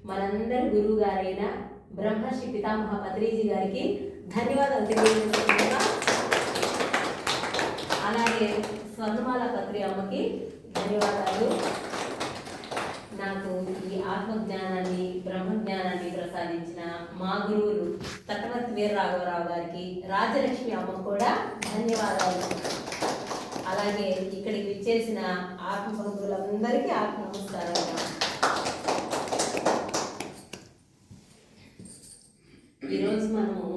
మనందరి గురువు గారైన బ్రహ్మశ్రీ పితామహ పత్రిజీ గారికి ధన్యవాదాలు తెలియజేస్తున్నా. అలాగే స్వర్ణమాల పత్రి అమ్మకి ధన్యవాదాలు. నాకు ఈ ఆత్మజ్ఞానాన్ని బ్రహ్మజ్ఞానాన్ని ప్రసాదించిన మా గురువులు తటవర్తి వీరరాఘవరావు గారికి, రాజలక్ష్మి అమ్మ కూడా ధన్యవాదాలు. అలాగే ఇక్కడికి విచ్చేసిన ఆత్మబంధువులందరికీ ఆత్మ నమస్కారాలు. ఈరోజు మనము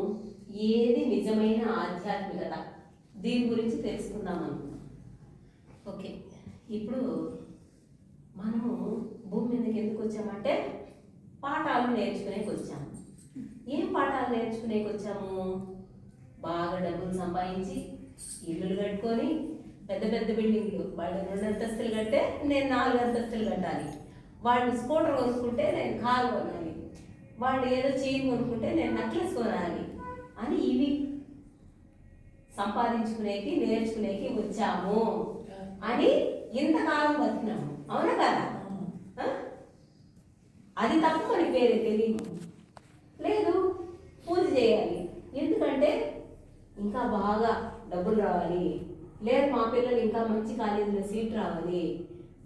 ఏది నిజమైన ఆధ్యాత్మికత దీని గురించి తెలుసుకుందాము. ఓకే, ఇప్పుడు మనము భూమి మీదకి ఎందుకు వచ్చామంటే పాఠాలు నేర్చుకునేకి వచ్చాము. ఏం పాఠాలు నేర్చుకునేకి వచ్చాము? బాగా డబ్బులు సంపాదించి ఇల్లులు కట్టుకొని పెద్ద పెద్ద బిల్డింగ్లు, వాళ్ళు 2 అంతస్తులు కట్టే నేను 4 అంతస్తులు కట్టాలి, వాళ్ళు స్కూటర్ కొనుక్కుంటే నేను కారు కొనాలి, వాళ్ళు ఏదో చైన్ కొనుక్కుంటే నేను నెక్లెస్ కొనాలి అని ఇవి సంపాదించుకునేకి నేర్చుకునేకి వచ్చాము అని ఇంతకాలం బతికినాము. అవునా కదా? అది తప్ప మనకి వేరే తెలియదు. లేదు, పూజ చేయాలి, ఎందుకంటే ఇంకా బాగా డబ్బులు రావాలి, లేదు మా పిల్లలు ఇంకా మంచి కాలేజీలో సీట్ రావాలి,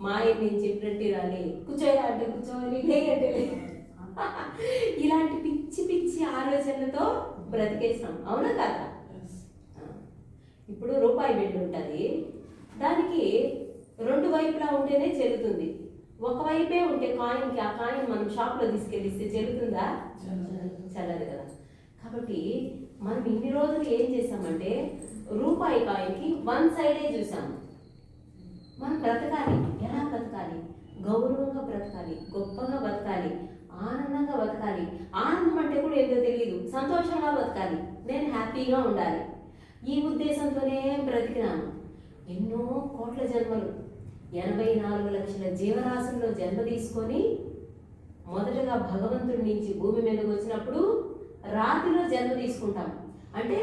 మా నేను చెప్పినట్టు రాలి, కూర్చోయాలంటే కూర్చోవాలి, లేదంటే ఇలాంటి పిచ్చి పిచ్చి ఆలోచనలతో బ్రతికేసినాం. అవునా కదా? ఇప్పుడు రూపాయి బిడ్డ ఉంటుంది, దానికి 2 వైపులా ఉంటేనే చెల్లుతుంది. ఒకవైపే ఉంటే కాయిన్కి, ఆ కాయిన్ మనం షాప్లో తీసుకెళ్ళిస్తే చెల్లుతుందా? చల్లదు కదా. కాబట్టి మనం ఇన్ని రోజులు ఏం చేసామంటే రూపాయి కాయిన్కి 1 సైడే చూసాము. మనం బ్రతకాలి, ఎలా బ్రతకాలి? గౌరవంగా బ్రతకాలి, గొప్పగా బతకాలి, ఆనందంగా బతకాలి. ఆనందం అంటే కూడా ఏదో తెలియదు, సంతోషంగా బతకాలి, నేను హ్యాపీగా ఉండాలి. ఈ ఉద్దేశంతోనే బ్రతికినాను. ఎన్నో కోట్ల జన్మలు, 84 లక్షల జీవరాశుల్లో జన్మ తీసుకొని మొదటగా భగవంతుడి నుంచి భూమి మీదకి వచ్చినప్పుడు రాతిలో జన్మ తీసుకుంటాం. అంటే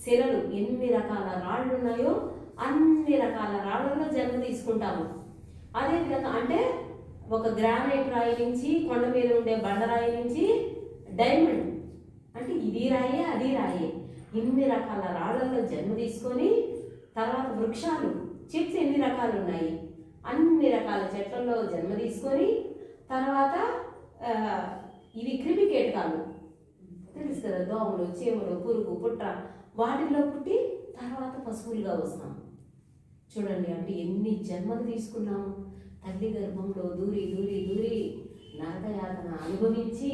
శిలలు ఎన్ని రకాల రాళ్ళు ఉన్నాయో అన్ని రకాల రాళ్ళలో జన్మ తీసుకుంటాము. అదేవిధంగా అంటే ఒక గ్రానైట్ రాయి నుంచి, కొండ మీద ఉండే బండరాయి నుంచి డైమండ్, అంటే ఇది రాయే అది రాయే, ఇన్ని రకాల రాళ్ళల్లో జన్మ తీసుకొని తర్వాత వృక్షాలు, చెట్లు ఎన్ని రకాలు ఉన్నాయి, అన్ని రకాల చెట్లలో జన్మ తీసుకొని తర్వాత ఇవి క్రిమి కీటకాలు తెలుసు కదా, దోమలు, చీమలు, పురుగు, పుట్ట, వాటిల్లో పుట్టి తర్వాత పశువులుగా వస్తాం. చూడండి, అంటే ఎన్ని జన్మలు తీసుకున్నాము. తల్లి గర్భంలో దూరి దూరి దూరి నరకయాతన అనుభవించి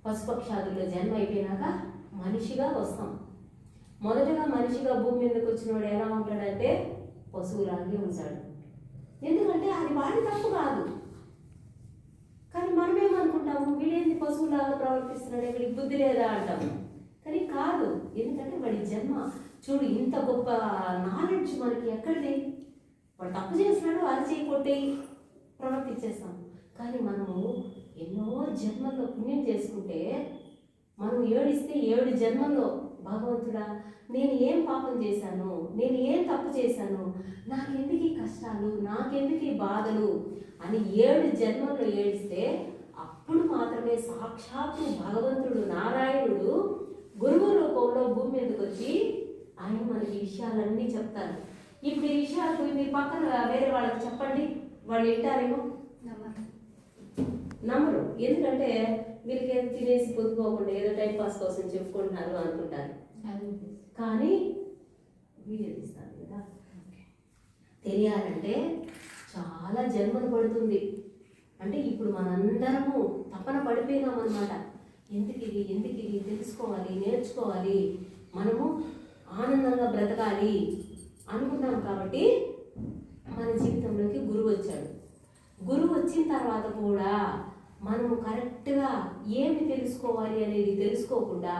పశుపక్షాదుల్లో జన్మ అయిపోయినాక మనిషిగా వస్తాం. మొదటగా మనిషిగా భూమి మీదకి వచ్చినవాడు ఎలా ఉంటాడంటే పశువులాగే ఉంటాడు. ఎందుకంటే అది వాడి తప్పు కాదు. కానీ మనమేమనుకుంటాము, వీడేంది పశువులాగా ప్రవర్తిస్తున్నాడు, వీడికి బుద్ధి లేదా అంటాము. కానీ కాదు, ఎందుకంటే వాడి జన్మ చూడు, ఇంత గొప్ప నాలెడ్జ్ మనకి ఎక్కడిది? వాడు తప్పు చేసినాడు, అరిచి కొట్టి ప్రవర్తించేస్తాం. కానీ మనము ఎన్నో జన్మల్లో పుణ్యం చేసుకుంటే మనం ఏడిస్తే 7 జన్మల్లో భగవంతుడా నేను ఏం పాపం చేశాను, నేను ఏం తప్పు చేశాను, నాకెందుకు ఈ కష్టాలు, నాకెందుకు ఈ బాధలు అని 7 జన్మల్లో ఏడిస్తే అప్పుడు మాత్రమే సాక్షాత్తు భగవంతుడు నారాయణుడు గురువు రూపంలో భూమి మీదకి వచ్చి ఆయన మనకి విషయాలన్నీ చెప్తారు. ఇప్పుడు ఈ విషయాలు మీరు పక్కన వేరే వాళ్ళకి చెప్పండి, వాళ్ళు వింటారేమో? నమ్మరు. ఎందుకంటే వీరికి తినేసి పొద్దుకోకుండా ఏదో టైం పాస్ కోసం చెప్పుకుంటున్నారు అనుకుంటారు. కానీ వీడియో తీస్తాను కదా, తెలియాలంటే చాలా జన్మలు పడుతుంది. అంటే ఇప్పుడు మనందరము తపన పడిపోయినాం అన్నమాట. ఎందుకు ఇది తెలుసుకోవాలి, నేర్చుకోవాలి, మనము ఆనందంగా బ్రతకాలి అనుకున్నాం. కాబట్టి మన జీవితంలోకి గురువు వచ్చాడు. గురువు వచ్చిన తర్వాత కూడా మనము కరెక్ట్గా ఏమి తెలుసుకోవాలి అనేది తెలుసుకోకుండా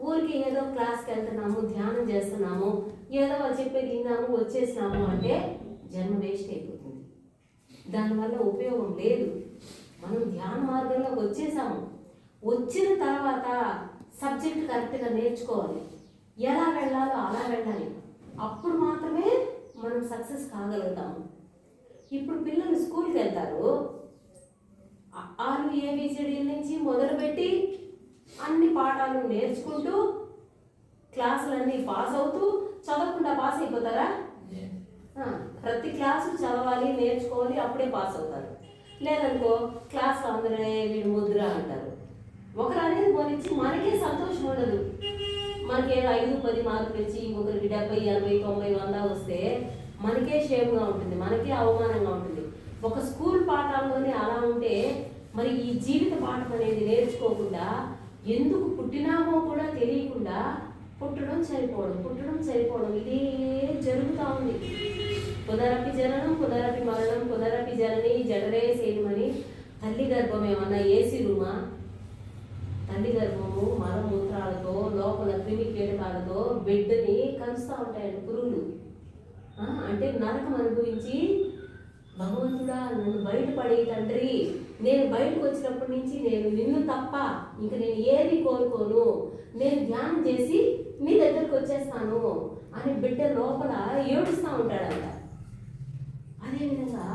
ఊరికి ఏదో క్లాస్కి వెళ్తున్నాము, ధ్యానం చేస్తున్నాము, ఏదో వాళ్ళు చెప్పేది విన్నాము, వచ్చేసినాము అంటే జన్మ వేస్ట్ అయిపోతుంది. దానివల్ల ఉపయోగం లేదు. మనం ధ్యాన మార్గంలోకి వచ్చేసాము. వచ్చిన తర్వాత సబ్జెక్ట్ కరెక్ట్గా నేర్చుకోవాలి, ఎలా వెళ్ళాలో అలా వెళ్ళాలి. అప్పుడు మాత్రమే మనం సక్సెస్ కాగలుగుతాము. ఇప్పుడు పిల్లలు స్కూల్కి వెళ్తారు, ఆరు ఏబీసీ మొదలుపెట్టి అన్ని పాఠాలు నేర్చుకుంటూ క్లాసులన్నీ పాస్ అవుతూ చదవకుండా పాస్ అయిపోతారా? ప్రతి క్లాసు చదవాలి, నేర్చుకోవాలి, అప్పుడే పాస్ అవుతారు. లేదనుకో క్లాస్లో అందరే వీడు ముద్ర అంటారు. ఒకరు అనేది పోనిచ్చి మనకే సంతోషం ఉండదు. మనకి 5-10 మార్కులు ఇచ్చి ఇంకొకరికి 70, 80, 90, 100 వస్తే మనకే షేమ్గా ఉంటుంది, మనకే అవమానంగా ఉంటుంది. ఒక స్కూల్ పాఠాల్లోనే అలా ఉంటే మరి ఈ జీవిత పాఠం అనేది నేర్చుకోకుండా ఎందుకు పుట్టినామో కూడా తెలియకుండా పుట్టడం చనిపోవడం ఇదే జరుగుతూ ఉంది. పునరపి జననం పునరపి మరణం పునరపి జనని జడరే సేనుమని. తల్లి గర్భం ఏమన్నా ఏసీ రూమా? తల్లి గర్భము మలమూత్రాలతో లోపల క్రిమి కీటకాలతో బిడ్డని కలుస్తూ ఉంటాయండి పురుగులు. అంటే నరకం అనుభవించి భగవంతుడా నన్ను బయటపడే తండ్రి, నేను బయటకు వచ్చినప్పటి నుంచి నేను నిన్ను తప్ప ఇంక నేను ఏది కోరుకోను, నేను ధ్యానం చేసి నీ దగ్గరకు వచ్చేస్తాను అని బిడ్డ లోపల ఏడుస్తూ ఉంటాడంట. అదేవిధంగా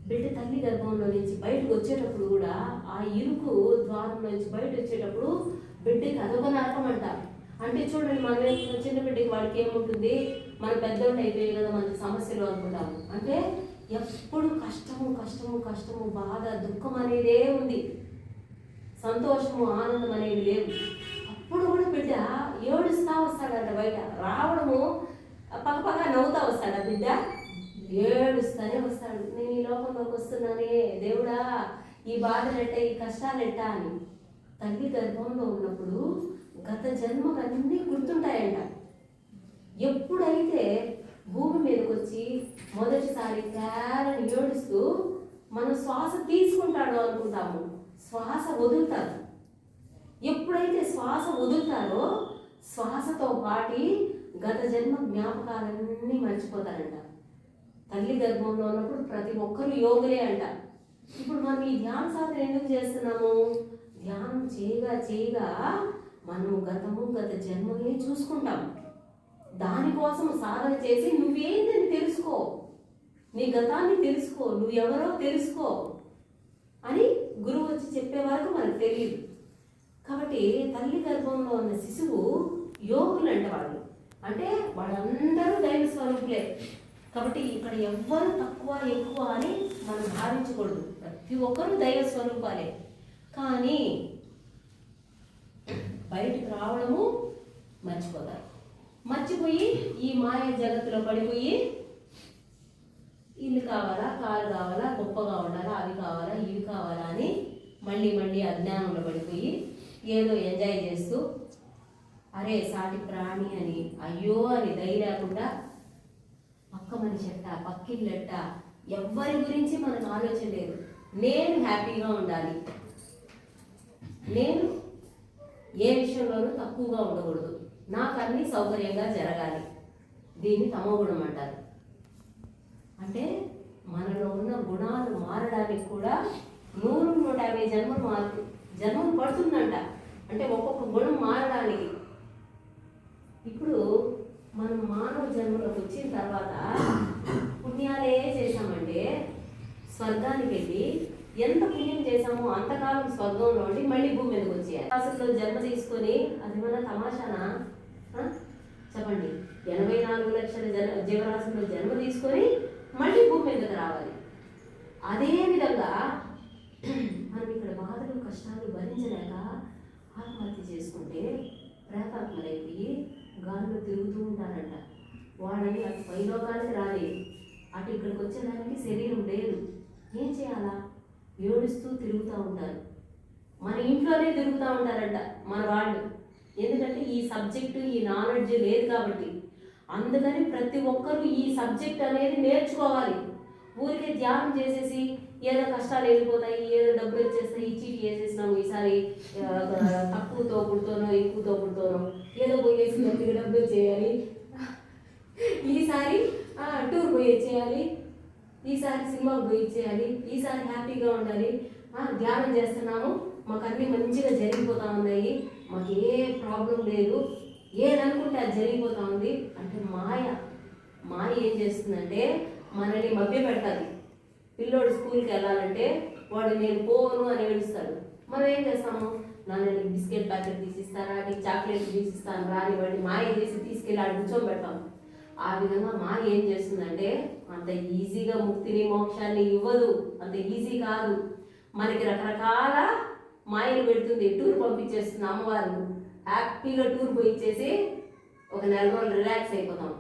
బిడ్డ తల్లి గర్భంలో నుంచి బయటకు వచ్చేటప్పుడు కూడా ఆ ఇరుకు ద్వారంలో నుంచి బయట వచ్చేటప్పుడు బిడ్డకి అదొక నరకం అంట. అంటే చూడండి, మనం చిన్న బిడ్డకి వాడికి ఏముంటుంది, మన పెద్దోళ్ళు అయిపోయాయి కదా మనకి సమస్యలు అనుకుంటాము. అంటే ఎప్పుడు కష్టము బాధ దుఃఖం అనేదే ఉంది, సంతోషము ఆనందం అనేది లేవు. అప్పుడు కూడా బిడ్డ ఏడుస్తా వస్తాడంట. బయట రావడము పక్క నవ్వుతా వస్తాడు ఆ బిడ్డ, ఏడుస్తానే వస్తాడు. నేను ఈ లోకంలోకి వస్తున్నానే దేవుడా, ఈ బాధలెట్ట, ఈ కష్టాలెట్ట అని. తల్లి గర్భంలో ఉన్నప్పుడు గత జన్మలన్నీ గుర్తుంటాయంట. ఎప్పుడైతే భూమి మీదకి వచ్చి మొదటిసారి కేరని ఏడుస్తూ మనం శ్వాస తీసుకుంటాడో అనుకుంటాము, శ్వాస వదులుతారు. ఎప్పుడైతే శ్వాస వదులుతారో శ్వాసతో పాటి గత జన్మ జ్ఞాపకాలన్నీ మర్చిపోతారంట. తల్లి గర్భంలో ఉన్నప్పుడు ప్రతి ఒక్కరు యోగులే అంట. ఇప్పుడు మనం ఈ ధ్యాన సాధన ఎందుకు చేస్తున్నాము? ధ్యానం చేయగా మనము గత జన్మల్ని చూసుకుంటాం. దానికోసం సాధన చేసి నువ్వేందని తెలుసుకో, నీ గతాన్ని తెలుసుకో, నువ్వెవరో తెలుసుకో అని గురువు వచ్చి చెప్పే వరకు మనకు తెలియదు. కాబట్టి తల్లి గర్భంలో ఉన్న శిశువు యోగులు అంట వాళ్ళు. అంటే వాళ్ళందరూ దైవ స్వరూపులే. కాబట్టి ఇక్కడ ఎవ్వరు తక్కువ ఎక్కువ అని మనం భావించకూడదు. ప్రతి ఒక్కరూ దైవ స్వరూపాలే. కానీ బయటకు రావడము మర్చిపోతారు. మర్చిపోయి ఈ మాయ జగత్తులో పడిపోయి ఇల్లు కావాలా, కారు కావాలా, గొప్పగా ఉండాలా, అవి కావాలా, ఇవి కావాలా అని మళ్ళీ అజ్ఞానంలో పడిపోయి ఏదో ఎంజాయ్ చేస్తూ అరే సాటి ప్రాణి అని అయ్యో అని దయ లేకుండా పక్క మనిషి ఎట్ట, పక్కిళ్ళెట్ట, ఎవ్వరి గురించి మనకు ఆలోచన లేదు. నేను హ్యాపీగా ఉండాలి, నేను ఏ విషయంలోనూ తక్కువగా ఉండకూడదు, నాకు అన్నీ సౌకర్యంగా జరగాలి. దీన్ని తమోగుణం అంటారు. అంటే మనలో ఉన్న గుణాలు మారడానికి కూడా 100-150 జన్మలు పడుతుందంట. అంటే ఒక్కొక్క గుణం మారడానికి. ఇప్పుడు మనం మానవ జన్మలోకి వచ్చిన తర్వాత పుణ్యాలే చేశామంటే స్వర్గానికి వెళ్ళి ఎంత పుణ్యం చేశామో అంతకాలం స్వర్గంలో ఉండి మళ్ళీ భూమి మీదకి వచ్చేయాలి. రాశుల్లో జన్మ తీసుకొని అది మన తమాషానా చెప్పండి? 84 లక్షల జీవరాశుల్లో జన్మ తీసుకొని మళ్ళీ భూమి మీదకి రావాలి. అదేవిధంగా మనం ఇక్కడ బాధలు కష్టాలు భరించలేక ఆత్మహత్య చేసుకుంటే ప్రేతాత్మలైపోయి గాలిలో తిరుగుతూ ఉంటారంట. వాడని అటు పైలోకానికి రాలేదు, అటు ఇక్కడికి వచ్చేదానికి శరీరం లేదు. ఏం చేయాలా? ఏడుస్తూ తిరుగుతూ ఉంటారు. మన ఇంట్లోనే తిరుగుతూ ఉంటారంట మన వాళ్ళు. ఎందుకంటే ఈ సబ్జెక్టు ఈ నాలెడ్జ్ లేదు కాబట్టి. అందుకని ప్రతి ఒక్కరూ ఈ సబ్జెక్ట్ అనేది నేర్చుకోవాలి. ఊరికే ధ్యానం చేసేసి ఏదో కష్టాలు వెళ్ళిపోతాయి, ఏదో డబ్బులు వచ్చేస్తాయి, చీటీ వేసేసినాము ఈసారి తక్కువ తోపుడుతోనో ఎక్కువ తోపుడుతోనో ఏదో పోయేసి డబ్బులు చేయాలి, ఈసారి టూర్ పోయి చేయాలి, ఈసారి సినిమాకి పోయి చేయాలి, ఈసారి హ్యాపీగా ఉండాలి, ధ్యానం చేస్తున్నాము, మాకు అన్నీ మంచిగా జరిగిపోతూ ఉన్నాయి, మాకు ఏ ప్రాబ్లం లేదు, ఏదనుకుంటే అది జరిగిపోతూ ఉంది అంటే మాయ ఏం చేస్తుందంటే మనల్ని మభ్య పెడతాది. పిల్లోడు స్కూల్కి వెళ్ళాలంటే వాడు నేను పోను అని ఏడుస్తాడు. మనం ఏం చేస్తాము, నన్ను నీకు బిస్కెట్ ప్యాకెట్ తీసిస్తారా, నీకు చాక్లెట్ తీసిస్తాను రాని వాడిని మాయ చేసి తీసుకెళ్ళి ఆడ కూర్చోబెట్టాం. ఆ విధంగా మాయ ఏం చేస్తుందంటే అంత ఈజీగా ముక్తిని మోక్షాన్ని ఇవ్వదు, అంత ఈజీ కాదు. మనకి రకరకాల మాయలు పెడుతుంది. టూర్ పంపించేస్తుంది అమ్మవారు, హ్యాపీగా టూర్ పోయిచ్చేసి ఒక 4 రోజులు రిలాక్స్ అయిపోతాం,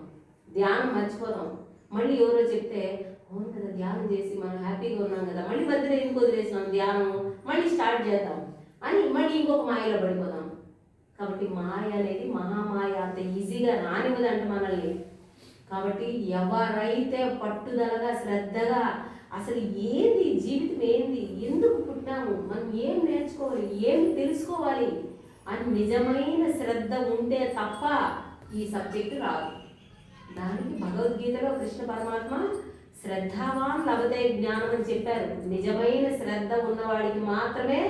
ధ్యానం మర్చిపోతాం. మళ్ళీ ఎవరో చెప్తే అవును కదా ధ్యానం చేసి మనం హ్యాపీగా ఉన్నాం కదా, మళ్ళీ మధ్యలో ఎందుకు వదిలేసినాం ధ్యానం, మళ్ళీ స్టార్ట్ చేద్దాం అని మళ్ళీ ఇంకొక మాయలో పడిపోతాం. కాబట్టి మాయ అనేది మహామాయ అంత ఈజీగా రానివ్వదంట మనల్ని. కాబట్టి ఎవరైతే పట్టుదలగా శ్రద్ధగా అసలు ఏంది జీవితం, ఏంది, ఎందుకు పుట్టాము, మనం ఏం నేర్చుకోవాలి, ఏం తెలుసుకోవాలి అని నిజమైన శ్రద్ధ ఉంటే తప్ప ఈ సబ్జెక్టు రాదు. దానికి భగవద్గీతలో కృష్ణ పరమాత్మ శ్రద్ధావాన్ లభతే జ్ఞానం అని చెప్పారు. నిజమైన శ్రద్ధ ఉన్నవాడికి మాత్రమే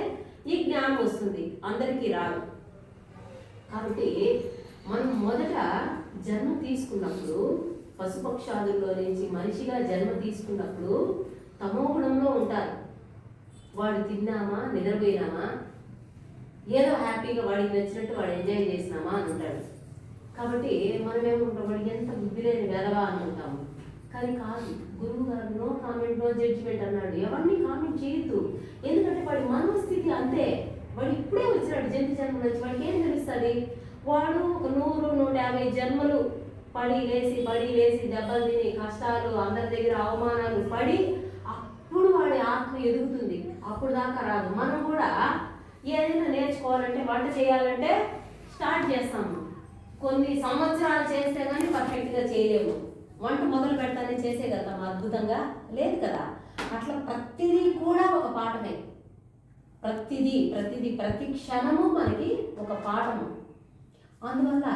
ఈ జ్ఞానం వస్తుంది, అందరికీ రాదు. కాబట్టి మనం మొదట జన్మ తీసుకున్నప్పుడు పశుపక్షాదుల్లో నుంచి మనిషిగా జన్మ తీసుకున్నప్పుడు తమోగుణంలో ఉంటారు. వాడు తిన్నామా, నిద్రపోయినామా, ఏదో హ్యాపీగా వాడికి నచ్చినట్టు వాడు ఎంజాయ్ చేసినామా అని ఉంటాడు. కాబట్టి మనం ఏమంటాం, వాడికి ఎంత బుద్ధి లేని వెదవా అనుకుంటాము. కానీ కాదు, గురువు గారు నో కామెంట్ నో జడ్జిమెంట్ అన్నాడు. ఎవరిని కామెంట్ చేయొద్దు, ఎందుకంటే వాడి మనోస్థితి అంతే. వాడు ఇప్పుడే వచ్చినాడు జంతు జన్మలు వచ్చి, వాడికి ఏం తెలుస్తుంది? వాడు ఒక 100-150 జన్మలు పడి లేసి దెబ్బలు తిని కష్టాలు, అందరి దగ్గర అవమానాలు పడి అప్పుడు వాడి ఆత్మ ఎదుగుతుంది. అప్పుడు దాకా రాదు. మనం కూడా ఏదైనా నేర్చుకోవాలంటే, వంట చేయాలంటే స్టార్ట్ చేస్తాము, కొన్ని సంవత్సరాలు చేస్తే కానీ పర్ఫెక్ట్గా చేయలేము. వంట మొదలు పెడతానే చేసేయగలుగుతాం అద్భుతంగా? లేదు కదా. అట్లా ప్రతిదీ కూడా ఒక పాఠమే. ప్రతి క్షణము మనకి ఒక పాఠము. అందువల్ల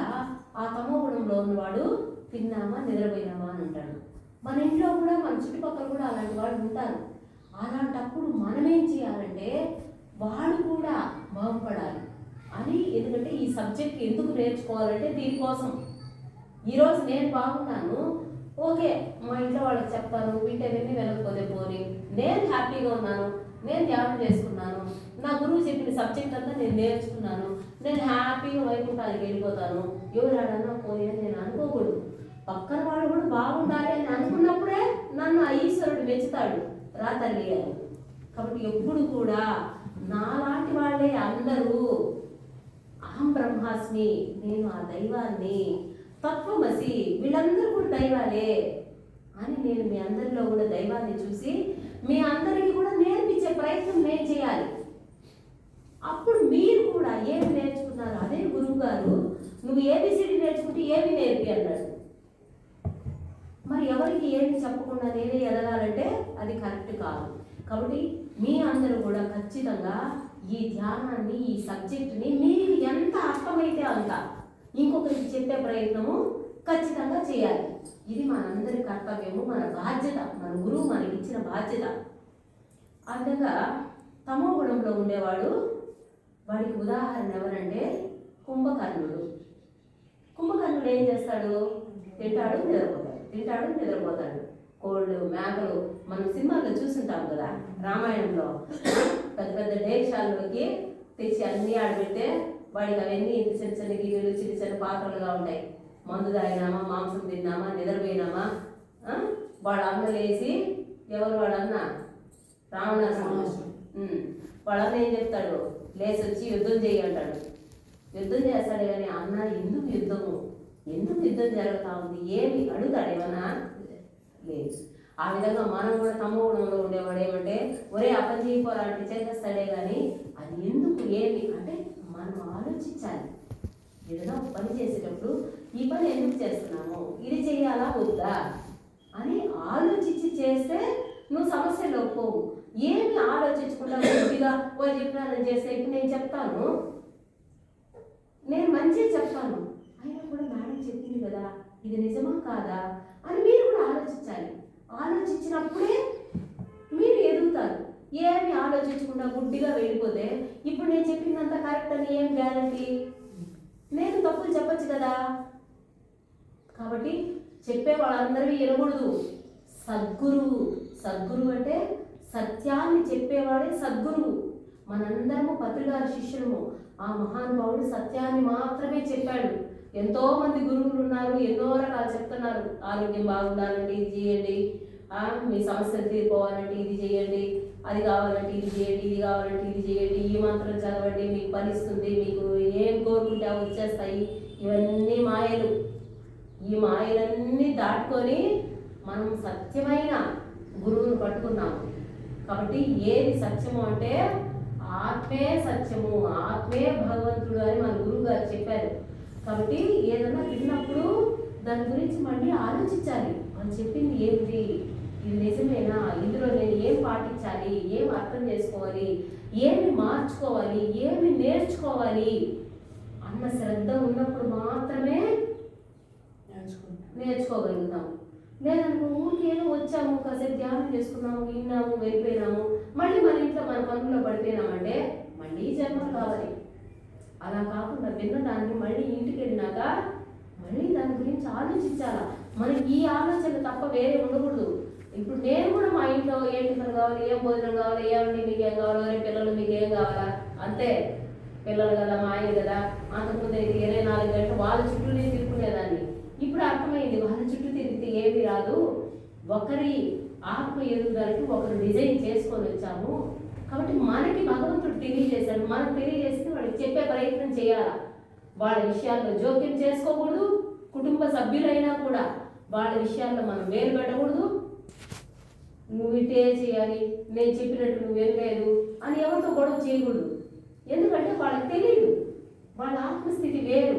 ఆ తమోగుణంలో ఉన్నవాడు తిన్నామా, నిద్రపోయినామా అని ఉంటాడు. మన ఇంట్లో కూడా, మన చుట్టుపక్కల కూడా అలాంటి వాళ్ళు ఉంటారు. అలాంటప్పుడు మనం ఏం చేయాలంటే వాడు కూడా బాగుపడాలి అని. ఎందుకంటే ఈ సబ్జెక్ట్ ఎందుకు నేర్చుకోవాలంటే దీనికోసం. ఈరోజు నేను బాగున్నాను, ఓకే, మా ఇంట్లో వాళ్ళకి చెప్తాను, వింటే విని వెళ్ళకపోతే పోని, నేను హ్యాపీగా ఉన్నాను, నేను ధ్యానం చేసుకున్నాను, నా గురువు చెప్పిన సబ్జెక్ట్ అంతా నేను నేర్చుకున్నాను, నేను హ్యాపీగా వైకుంఠానికి వెళ్ళిపోతాను, ఎవరాడన్నా పోయి అని నేను అనుకోకూడదు. పక్కన వాళ్ళు కూడా బాగుండాలి అని అనుకున్నప్పుడే నన్ను ఆ ఈశ్వరుడు మెచ్చుతాడు, రా తల్లి అని. కాబట్టి ఎప్పుడు కూడా నాలాంటి వాళ్ళే అందరూ, అహం బ్రహ్మాస్మి, నేను ఆ దైవాన్ని, తత్వమసి, వీళ్ళందరూ కూడా దైవాలే అని నేను మీ అందరిలో కూడా దైవాన్ని చూసి మీ అందరికీ కూడా నేర్పించే ప్రయత్నం నేను చేయాలి. అప్పుడు మీరు కూడా ఏమి నేర్చుకున్నారు, అదే గురువు గారు నువ్వు ఏబిసిడి నేర్చుకుంటే ఏమి నేర్పి అన్నాడు. మరి ఎవరికి ఏమి చెప్పకుండా నేనే ఎదగాలంటే అది కరెక్ట్ కాదు. కాబట్టి మీ అందరూ కూడా ఖచ్చితంగా ఈ ధ్యానాన్ని, ఈ సబ్జెక్టుని మీకు ఎంత అర్థమైతే అంత ఇంకొకరికి చెప్పే ప్రయత్నము ఖచ్చితంగా చేయాలి. ఇది మనందరి కర్తవ్యము, మన బాధ్యత, మన గురువు మనకి ఇచ్చిన బాధ్యత. ఆ విధంగా తమో గుణంలో ఉండేవాడు, వాడికి ఉదాహరణ ఎవరంటే కుంభకర్ణుడు. కుంభకర్ణుడు ఏం చేస్తాడు? తింటాడు, నిద్రపోతాడు. కోళ్ళు, మేకలు మనం సినిమాల్లో చూస్తుంటాం కదా, రామాయణంలో పెద్ద పెద్ద దేశాల్లోకి తెచ్చి అన్నీ ఆడబెడితే వాడికి అవన్నీ చిన్న చిన్న గిన్నెలు, చిన్న చిన్న పాత్రలుగా ఉంటాయి. మందు తాగినామా, మాంసం తిన్నామా, నిద్రపోయినామా, వాళ్ళ అన్న లేచి, ఎవరు వాళ్ళన్న? రావణాసురుడు. వాళ్ళన్న ఏం చెప్తాడు? లేచి వచ్చి యుద్ధం చేయి అంటాడు. యుద్ధం చేస్తాడు కానీ అన్న ఎందుకు యుద్ధం జరుగుతూ ఉంది, ఏమి అడుగుతాడు ఏమన్నా? లేదు. ఆ విధంగా మనం కూడా తమో గుణంలో ఉండేవాడు ఏమంటే, ఒరే అపని చేయకపోరా అంటే చేసేస్తాడే కానీ అది ఎందుకు, ఏమి అంటే మనం ఆలోచించాలి. ఏదైనా పని చేసేటప్పుడు ఈ పని ఎందుకు చేస్తున్నాము, ఇది చేయాలా వద్దా అని ఆలోచించి చేస్తే నువ్వు సమస్యలో పోవు. ఏమి ఆలోచించకుండా కొద్దిగా వాళ్ళు చెప్పినారని చేస్తే, ఇప్పుడు నేను చెప్తాను, నేను మంచిగా చెప్తాను, అయినా కూడా మేడం చెప్పింది కదా, ఇది నిజమా కాదా అని మీరు కూడా ఆలోచించాలి. ఆలోచించినప్పుడే మీరు ఎదుగుతారు. ఏమి ఆలోచించకుండా గుడ్డిగా వెళ్ళిపోతే, ఇప్పుడు నేను చెప్పిందంతా కరెక్ట్ అని ఏం గ్యారంటీ? నేను తప్పులు చెప్పచ్చు కదా. కాబట్టి చెప్పే వాళ్ళందరూ వినకూడదు. సద్గురువు అంటే సత్యాన్ని చెప్పేవాడే సద్గురువు. మనందరము పత్రికారి శిష్యులము. ఆ మహానుభావుడు సత్యాన్ని మాత్రమే చెప్పాడు. ఎంతో మంది గురువులు ఉన్నారు, ఎన్నో రకాలు చెప్తున్నారు. ఆరోగ్యం బాగుండాలంటే ఇది చేయండి, మీ సమస్యలు తీరిపోవాలంటే ఇది చేయండి, అది కావాలంటే ఇది చేయండి, ఇది కావాలంటే ఇది చేయండి, ఈ మంత్రం చదవండి మీకు ఫలిస్తుంది, మీకు ఏం కోరుకుంటే అవి వచ్చేస్తాయి. ఇవన్నీ మాయలు. ఈ మాయలన్నీ దాటుకొని మనం సత్యమైన గురువును పట్టుకున్నాము. కాబట్టి ఏది సత్యము అంటే ఆత్మే సత్యము, ఆత్మే భగవంతుడు అని మన గురువు గారు చెప్పారు. కాబట్టి ఏదన్నా విన్నప్పుడు దాని గురించి మళ్ళీ ఆలోచించాలి. మనం చెప్పింది ఏమిటి, ఇది నిజమేనా, ఇందులో నేను ఏం పాటించాలి, ఏం అర్థం చేసుకోవాలి, ఏమి మార్చుకోవాలి, ఏమి నేర్చుకోవాలి అన్న శ్రద్ధ ఉన్నప్పుడు మాత్రమే నేర్చుకోగలుగుతాం. లేదనుకో ఊరికేదో వచ్చాము, కాసేపు ధ్యానం చేసుకున్నాము, విన్నాము, వెళ్ళిపోయినాము, మళ్ళీ మన ఇంట్లో మన పనుల్లో పడిపోయినామంటే మళ్ళీ జన్మలు కావాలి. అలా కాకుండా విన్న దాన్ని మళ్ళీ ఇంటికి వెళ్ళినాక మళ్ళీ దాని గురించి ఆలోచించాలా. మనకి ఈ ఆలోచన తప్ప వేరే ఉండకూడదు. ఇప్పుడు నేను కూడా మా ఇంట్లో ఏం టిఫిన్ కావాలి, ఏం భోజనం కావాలి, ఏమండి మీకు ఏం కావాలో, రేపు పిల్లలు మీకు ఏం కావాలా, అంతే. పిల్లలు కదా, మా ఆయన కదా. అంతకుముందు అయితే 24 గంటలు వాళ్ళ చుట్టూ నేను తిరుగుకునేదాన్ని. ఇప్పుడు అర్థమైంది, వాళ్ళ చుట్టూ తిరిగితే ఏమీ రాదు. ఒకరి ఆత్మ ఎదుగుదలకి ఒకరు డిజైన్ చేసుకొని వచ్చాము. కాబట్టి మనకి భగవంతుడు తెలియజేశాడు. మనం తెలియజేస్తే వాళ్ళకి చెప్పే ప్రయత్నం చేయాలా. వాళ్ళ విషయాల్లో జోక్యం చేసుకోకూడదు. కుటుంబ సభ్యులైనా కూడా వాళ్ళ విషయాల్లో మనం వేలు పెట్టకూడదు. నువ్వు ఇటే చేయాలి, నేను చెప్పినట్టు నువ్వు వెళ్ళలేదు అని ఎవరితో గొడవ చేయకూడదు. ఎందుకంటే వాళ్ళకి తెలియదు, వాళ్ళ ఆత్మస్థితి వేరు,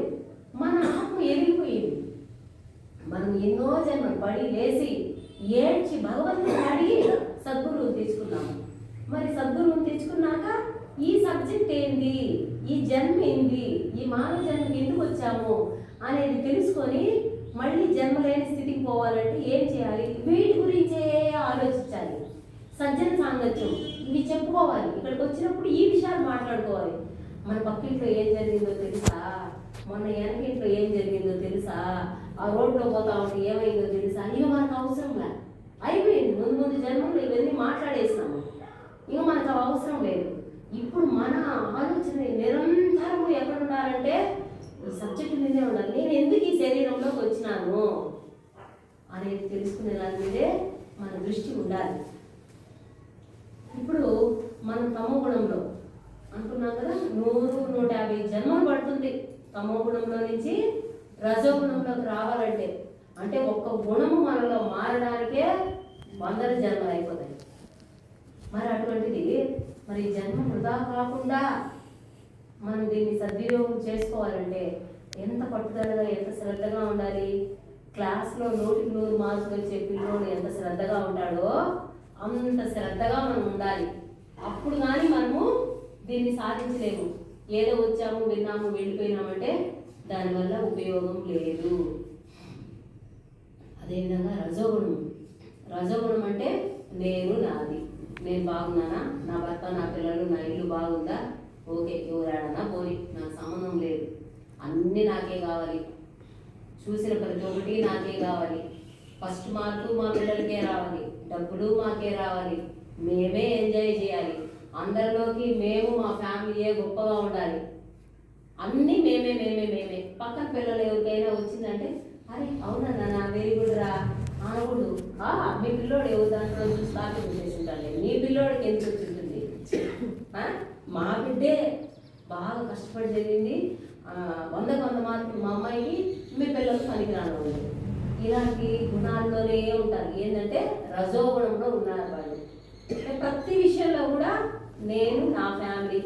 మన ఆత్మ ఎదిగిపోయింది. మనం ఎన్నో జన్మలు పడి లేచి ఏడ్చి భగవంతుని అడిగి సద్గురువుని తెచ్చుకున్నాము. మరి సద్గురువుని తెచ్చుకున్నాక ఈ సబ్జెక్ట్ ఏంది, ఈ జన్మ ఏంది, ఈ మానవ జన్మకి ఎందుకు వచ్చాము అనేది తెలుసుకొని మళ్ళీ జన్మ లేని స్థితికి పోవాలంటే ఏం చేయాలి, వీటి గురించే ఆలోచించాలి. సజ్జన సాంగత్యం ఇవి చెప్పుకోవాలి. ఇక్కడికి వచ్చినప్పుడు ఈ విషయాలు మాట్లాడుకోవాలి. మన పక్కింట్లో ఏం జరిగిందో తెలుసా, మొన్న వెనకింట్లో ఏం జరిగిందో తెలుసా, ఆ రోడ్లో పోతా ఉంటే ఏమైందో తెలుసా, ఇక మనకు అవసరంలా అయిపోయింది. ముందు జన్మలో ఇవన్నీ మాట్లాడేసినాము, ఇక మనకు అవసరం లేదు. ఇప్పుడు మన ఆలోచన నిరంతరము ఎక్కడున్నారంటే ఈ సబ్జెక్ట్ మీదే ఉండాలి. నేను ఎందుకు ఈ శరీరంలోకి వచ్చినాను అనేది తెలుసుకునే దాని మీదే మన దృష్టి ఉండాలి. ఇప్పుడు మనం తమో గుణంలో అనుకున్నాం కదా, 100-150 జన్మలు పడుతుంది తమో గుణంలో నుంచి రజోగుణంలోకి రావాలంటే. అంటే ఒక్క గుణము మనలో మారడానికే 100 జన్మలు అయిపోతాయి. మరి అటువంటిది మరి జన్మ వృధా కాకుండా మనం దీన్ని సద్వినియోగం చేసుకోవాలంటే ఎంత పట్టుదలగా, ఎంత శ్రద్ధగా ఉండాలి. క్లాస్లో 100కి 100 మార్కులు వచ్చే పిల్లోడు ఎంత శ్రద్ధగా ఉంటాడో అంత శ్రద్ధగా మనం ఉండాలి. అప్పుడు కానీ మనము దీన్ని సాధించలేము. ఏదో వచ్చాము, విన్నాము, వెళ్ళిపోయినామంటే దానివల్ల ఉపయోగం లేదు. అదేవిధంగా రజోగుణం అంటే నేను, నాది, నేను బాగున్నానా, నా భర్త, నా పిల్లలు, నా ఇల్లు బాగుందా, ఓకే, ఎవరాడన్నా పోని, నాకు సంబంధం లేదు, అన్నీ నాకే కావాలి, చూసిన ప్రతి ఒక్కటి నాకే కావాలి, ఫస్ట్ మార్కు మా పిల్లలకే రావాలి, డబ్బులు మాకే రావాలి, మేమే ఎంజాయ్ చేయాలి, అందరిలోకి మేము మా ఫ్యామిలీయే గొప్పగా ఉండాలి, అన్నీ మేమే మేమే మేమే. పక్కన పిల్లలు ఎవరికైనా వచ్చిందంటే అరే అవునా నాన్న వెరీ గుడ్ రా అనకూడదు. మీ పిల్లోడు ఎవరు దాంట్లో చూసి కాపీ చేసి ఉంటాడు, నీ పిల్లోడికి ఎందుకు వచ్చింటుంది, మా బిడ్డే బాగా కష్టపడి జరిగింది, 100 మార్కులు మా అమ్మాయికి, మీ పిల్లలు పనికిరాను. ఇలాంటి గుణాల్లోనే ఉంటారు. ఏంటంటే రజోగుణంలో ఉన్నారు వాళ్ళు. ప్రతి విషయంలో కూడా నేను, నా ఫ్యామిలీ.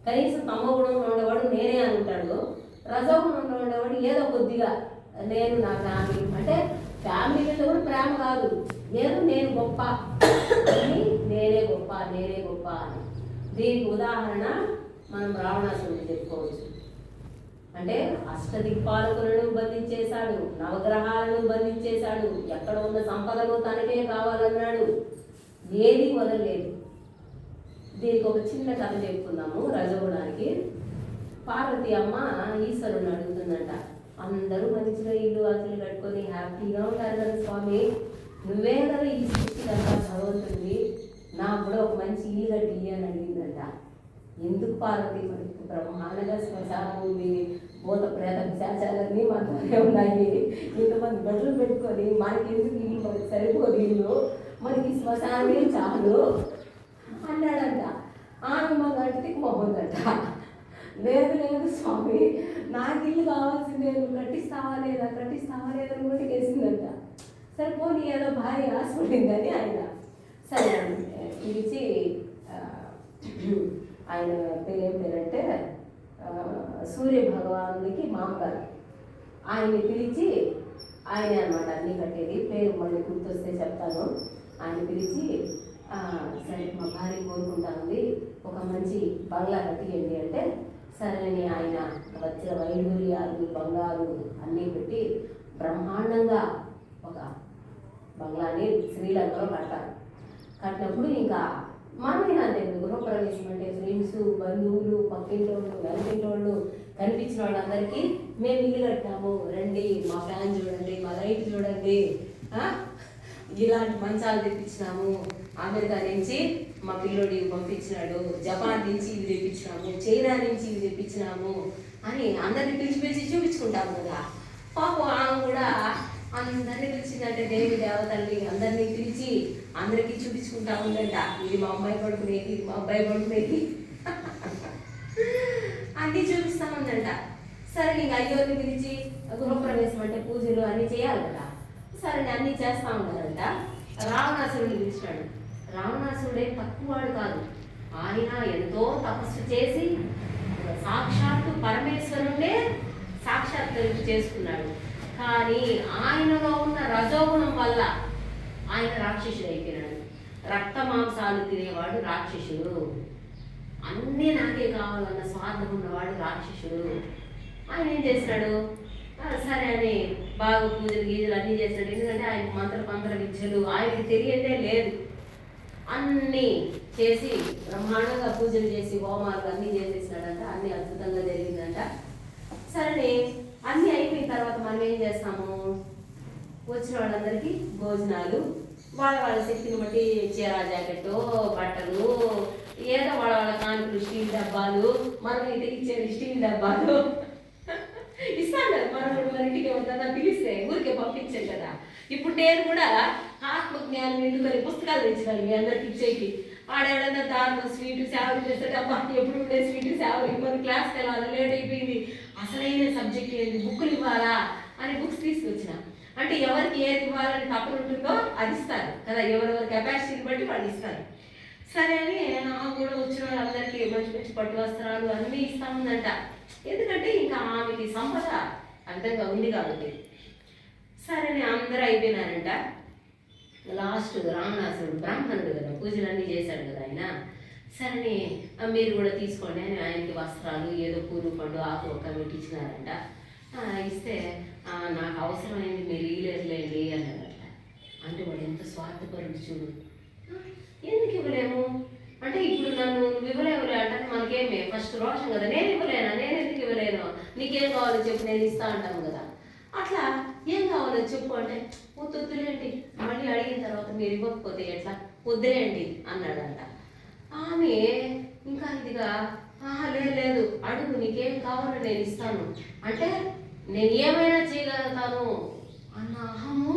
కనీసం తమో గుణంలో ఉండేవాడు నేనే అని ఉంటాడు, రజోగుణంలో ఉండేవాడు ఏదో కొద్దిగా నేను, నా ఫ్యామిలీ. అంటే ఫ్యామిలీ మీద కూడా ప్రేమ కాదు, ఏదో నేను గొప్ప అని, నేనే గొప్ప అని. దీనికి ఉదాహరణ మనం రావణాసురుడు చెప్పుకోవచ్చు. అంటే అష్టదిక్పాలకులను బంధించేశాడు, నవగ్రహాలను బంధించేశాడు, ఎక్కడ ఉన్న సంపదలు తనకే కావాలన్నాడు, ఏది వదలలేదు. దీనికి ఒక చిన్న కథ చెప్పుకుందాము. రజోగుణానికి పార్వతి అమ్మ ఈశ్వరుని అడుగుతుందంట, అందరూ మంచిగా ఇల్లు వాకిలు కట్టుకొని హ్యాపీగా ఉంటారు కదా స్వామి, నువ్వే కదా ఈ సృష్టికంతా భగవంతుడివి, నాకు కూడా ఒక మంచి ఇల్లు కట్టి అని అడిగిందంట. ఎందుకు పార్వతి, మనకి బ్రహ్మాండంగా శ్మశానం ఉంది, భూత ప్రేత పిశాచాలన్నీ మనతోనే ఉన్నాయి, ఇంతమంది బట్టలు పెట్టుకొని మనకి ఎందుకు ఇల్లు, మనకి సరిపోదు ఇల్లు, మనకి శ్మశానమే చాలు అన్నాడంట. ఆమె మన అడిగితే మొహందంట, లేదు లేదు స్వామి, నాకు ఇల్లు కావాల్సిందే, నువ్వు కట్టిస్తావా లేదా అని కూడా వేసిందంట. సరే పోనీ ఏదో భార్య ఆశపడిందని ఆయన సరే పిలిచి, ఆయన పేరు ఏం పేరంటే సూర్య భగవానుడికి మామగారు, ఆయన్ని పిలిచి, ఆయనే అనమాట అన్నీ కట్టేది, పేరు మళ్ళీ గుర్తొస్తే చెప్తాను. ఆయన పిలిచి, సరే మా భార్య కోరుకుంటా ఉంది, ఒక మంచి బంగ్లా కట్టియండి అంటే, సరేని ఆయన వచ్చిన వైడూర్యాలు బంగారు అన్నీ పెట్టి బ్రహ్మాండంగా ఒక బంగ్లాని శ్రీలంకలో కట్టారు. కట్టినప్పుడు ఇంకా మనమే అంతే, గృహప్రవేశం అంటే ఫ్రెండ్స్, బంధువులు, పక్కింటోళ్ళు, వెనకింటోళ్ళు, కనిపించిన వాళ్ళందరికీ మేము ఇల్లు కట్టాము, రండి, మా ఫ్యాన్ చూడండి, మా లైట్ చూడండి, ఇలాంటి మంచాలు తెప్పించినాము, అమెరికా నుంచి మా పిల్లోడి పంపించినాడు, జపాన్ నుంచి ఇవి తెప్పించినాము, చైనా నుంచి ఇవి తెప్పించినాము అని అందరినీ పిలిచి చూపించుకుంటాము కదా. పాపం ఆమె కూడా అందరినీ పిలిచిందంటే, దేవి దేవతల్ని అందరినీ పిలిచి అందరికీ చూపించుకుంటా ఉందంట, ఇది మా అమ్మాయి పడుకునేది, ఇది మా అబ్బాయి పడుకునేది అన్నీ చూపిస్తా ఉందంట. సరే ఇంకా అయ్యోని పిలిచి గృహప్రవేశం అంటే పూజలు అన్నీ చేయాలి కదా. సరే అన్నీ చేస్తా ఉన్నారంట. రావణాసురుడిని పిలిచినాడు. రావణాసురుడే తక్కువవాడు కాదు, ఆయన ఎంతో తపస్సు చేసి సాక్షాత్తు పరమేశ్వరుడే సాక్షాత్కరింపు చేసుకున్నాడు. కానీ ఆయనలో ఉన్న రజోగుణం వల్ల ఆయన రాక్షసుడు అయిపోయినాడు. రక్త మాంసాలు తినేవాడు రాక్షసుడు, అన్నీ నాకే కావాలన్న స్వార్థం ఉన్నవాడు రాక్షసుడు. ఆయన ఏం చేసినాడు, సరే అని బాగా పూజలు గీజలు అన్నీ చేసినాడు. ఎందుకంటే ఆయన మంత్ర విద్యలు ఆయనకి తెలియదే లేదు, అన్నీ చేసి బ్రహ్మాండంగా పూజలు చేసి హోమాలు అన్నీ చేసేసినాడంట. అన్నీ అద్భుతంగా జరిగిందంట. సరే అన్నీ అయిపోయిన తర్వాత మనం ఏం చేస్తాము, వచ్చిన వాళ్ళందరికీ భోజనాలు, వాళ్ళ శక్తిని బట్టి చీర జాకెట్ బట్టలు, ఏదో వాళ్ళ కానుకలు, స్టీల్ డబ్బాలు, మనం అయితే ఇచ్చేది స్టీల్ డబ్బాలు ఇస్తాం కదా. మనం మన ఇంటికి ఏమవుతుందా పిలిస్తే ఊరికే పంపించాం కదా. ఇప్పుడు నేను కూడా ఆత్మజ్ఞానం ఎందుకని పుస్తకాలు తెచ్చినాను మీ అందరికి ఇచ్చేకి. ఆడేవాడన్నా దారిలో స్వీటు సేవలు చేస్తే అబ్బా ఎప్పుడు ఉండే స్వీటు సేవలు, మన క్లాస్కి వెళ్ళాలి, లేట్ అయిపోయింది, అసలైన సబ్జెక్ట్ ఏంది, బుక్కులు ఇవ్వాలా అని బుక్స్ తీసుకొచ్చిన. అంటే ఎవరికి ఏది ఇవ్వాలని తప్పని ఉంటుందో అది ఇస్తారు కదా, ఎవరెవరి కెపాసిటీని బట్టి వాళ్ళు ఇస్తారు. సరే అని నాకు కూడా వచ్చిన వాళ్ళందరికీ మంచి మంచి పట్టు వస్త్రాలు అన్నీ ఇస్తా ఉందంట. ఎందుకంటే ఇంకా ఆమెకి సంపద అర్థంగా ఉంది కాబట్టి. సరే అందరూ అయిపోయినారంట. లాస్ట్ రావణాసురుడు బ్రాహ్మణుడు కదా, పూజలన్నీ చేశాడు కదా ఆయన. సరే మీరు కూడా తీసుకోండి అని ఆయనకి వస్త్రాలు, ఏదో పూలు పండు ఆకు ఒక్క పెట్టించినారంట. ఇస్తే నాకు అవసరమైంది మీరు ఇవ్వలేదులేండి అన్నారంట. అంటే వాడు ఎంత స్వార్థపరుడు చూడు, ఎందుకు ఇవ్వలేము అంటే ఇప్పుడు నన్ను నువ్వు ఇవ్వలేవులే అంటే మనకేమే ఫస్ట్ రోషం కదా, నేను ఇవ్వలేనా, నేను ఎందుకు ఇవ్వలేను, నీకేం కావాలో చెప్పు నేను ఇస్తా అంటాను కదా. అట్లా ఏం కావాలో చెప్పు అంటే వద్దులేండి, మళ్ళీ అడిగిన తర్వాత మీరు ఇవ్వకపోతే ఎట్లా, వద్దులేండి అన్నాడంట. ఆమె ఇంకా ఇదిగా లేదు అడుగు, నీకేం కావాలో నేను ఇస్తాను అంటే నేను ఏమైనా చేయగలుగుతాను అన్న అహము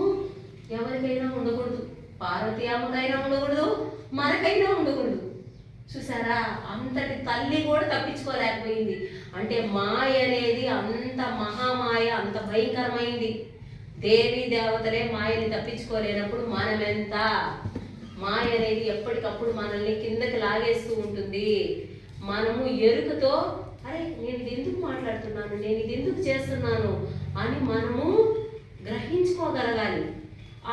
ఎవరికైనా ఉండకూడదు. పార్వతీ అమ్మకైనా ఉండకూడదు, మనకైనా ఉండకూడదు. చూసారా, అంతటి తల్లి కూడా తప్పించుకోలేకపోయింది. అంటే మాయ అనేది అంత మహామాయ, అంత భయంకరమైంది. దేవీ దేవతలే మాయని తప్పించుకోలేనప్పుడు మనమెంత. మాయ అనేది ఎప్పటికప్పుడు మనల్ని కిందకి లాగేస్తూ ఉంటుంది. మనము ఎరుకతో అరే నేను ఇది ఎందుకు మాట్లాడుతున్నాను, నేను ఇది ఎందుకు చేస్తున్నాను అని మనము గ్రహించుకోగలగాలి.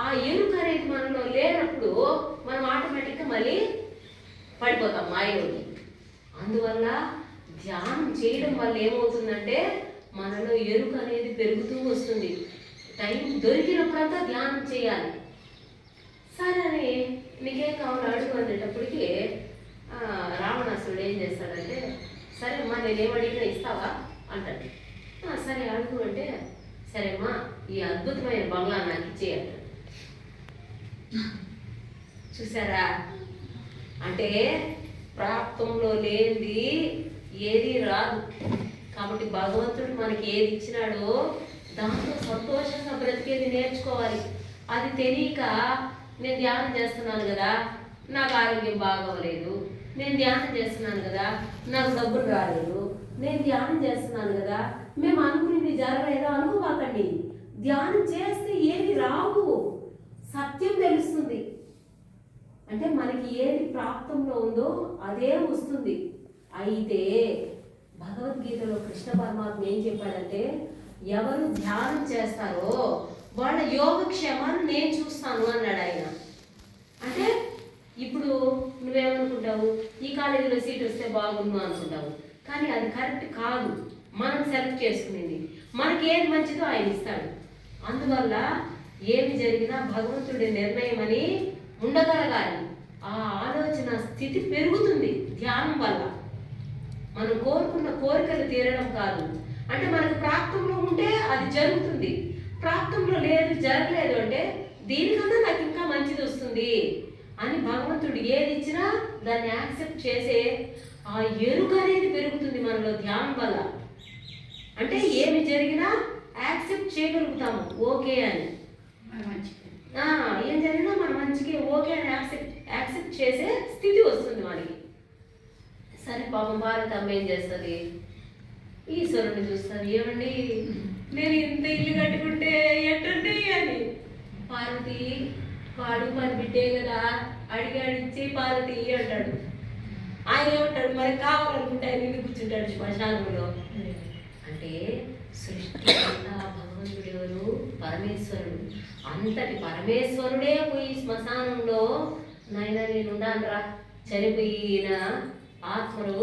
ఆ ఎరుక అనేది మనలో లేనప్పుడు మనం ఆటోమేటిక్గా మళ్ళీ పడిపోతాం మాయలోకి. అందువల్ల ధ్యానం చేయడం వల్ల ఏమవుతుందంటే మనలో ఎరుక అనేది పెరుగుతూ వస్తుంది. టైం దొరికినప్పుడంతా ధ్యానం చేయాలి. సరే అని నీకేం కావాలో అడుగు అనేటప్పటికీ రావణాసురుడు ఏం చేస్తాడంటే సరే అమ్మా నేనేమడిగినా ఇస్తావా అంటాడు. సరే అడుగు అంటే సరే అమ్మా ఈ అద్భుతమైన బంగ్లా నాకు ఇచ్చేయంటాడు. చూసారా, అంటే ప్రాప్తంలో లేనిది ఏది రాదు. కాబట్టి భగవంతుడు మనకి ఏది ఇచ్చినాడో దాంతో సంతోషంగా బ్రతికేది నేర్చుకోవాలి. అది తెలియక నేను ధ్యానం చేస్తున్నాను కదా, నాకు ఆరోగ్యం బాగోలేదు, నేను ధ్యానం చేస్తున్నాను కదా, నాకు డబ్బులు రాలేదు, నేను ధ్యానం చేస్తున్నాను కదా, మేము అనుకునేది జరగలేదో అనుకోమాకండి. ధ్యానం చేస్తే ఏది రావు, సత్యం తెలుస్తుంది. అంటే మనకి ఏది ప్రాప్తంలో ఉందో అదే వస్తుంది. అయితే భగవద్గీతలో కృష్ణ పరమాత్మ ఏం చెప్పాడంటే, ఎవరు ధ్యానం చేస్తారో వాళ్ళ యోగక్షేమాన్ని నేను చూస్తాను అన్నాడు ఆయన. అంటే ఇప్పుడు నువ్వేమనుకుంటావు, ఈ కాలేజీలో సీట్ వస్తే బాగుండు అనుకుంటావు, కానీ అది కరెక్ట్ కాదు. మనం సెలెక్ట్ చేసుకునేది, మనకి ఏది మంచిదో ఆయన ఇస్తాడు. అందువల్ల ఏమి జరిగినా భగవంతుడి నిర్ణయం అని ఉండగలగాలి. ఆ ఆలోచన స్థితి పెరుగుతుంది ధ్యానం వల్ల. మనం కోరుకున్న కోరికలు తీరడం కాదు. అంటే మనకు ప్రాప్తంలో ఉంటే అది జరుగుతుంది, ప్రాప్తంలో లేదు జరగలేదు అంటే దీనికన్నా నాకు ఇంకా మంచిది వస్తుంది అని భగవంతుడు ఏది ఇచ్చినా దాన్ని యాక్సెప్ట్ చేసే ఆ ఎరుక అనేది పెరుగుతుంది మనలో ధ్యానం వల్ల. అంటే ఏమి జరిగినా యాక్సెప్ట్ చేయగలుగుతాము ఓకే అని. ఏం జరిగినా మన మంచికి ఓకే అని యాక్సెప్ట్ చేసే స్థితి వస్తుంది మనకి. సరే పాపం భారత అమ్మ ఏం చేస్తుంది, ఈశ్వరుని చూస్తుంది. ఏమండి నేను ఇంత ఇల్లు కట్టుకుంటే ఎట్టండి అని. పార్వతి వాడు మరి బిడ్డే కదా, అడిగాడు ఇచ్చి పార్వతి అంటాడు. ఆయన ఏమంటాడు, మరి కావాలనుకుంటే ఆయన ఇల్లు కూర్చుంటాడు శ్మశానంలో. అంటే సృష్టి అంతా భగవంతుడు ఎవరు, పరమేశ్వరుడు. అంతటి పరమేశ్వరుడే పోయి శ్మశానంలో నాయన నేను ఉండాలిరా, చనిపోయిన ఆత్మలు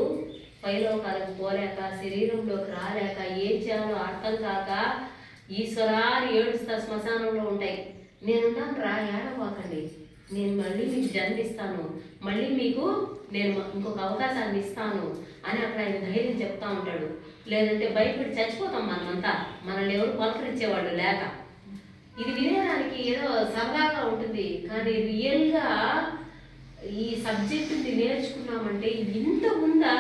పైలోకాలకు పోలేక శరీరంలోకి రాలేక ఏం చేయాలో అర్థం కాక ఈశ్వరాన్ని ఏడుస్తా శ్మశానంలో ఉంటాయి. నేనున్నాను రా, ఏడవాకండి, నేను మళ్ళీ మీకు జన్మిస్తాను, మళ్ళీ మీకు నేను ఇంకొక అవకాశాన్ని ఇస్తాను అని అక్కడ ఆయన ధైర్యం చెప్తా ఉంటాడు. లేదంటే భయపడి చచ్చిపోతాం మనమంతా, మనల్ని ఎవరు పలకరించేవాళ్ళు లేక. ఇది వినేదానికి ఏదో సరదాగా ఉంటుంది, కానీ రియల్గా ఈ సబ్జెక్టుని నేర్చుకున్నామంటే ఇంత ఉందా,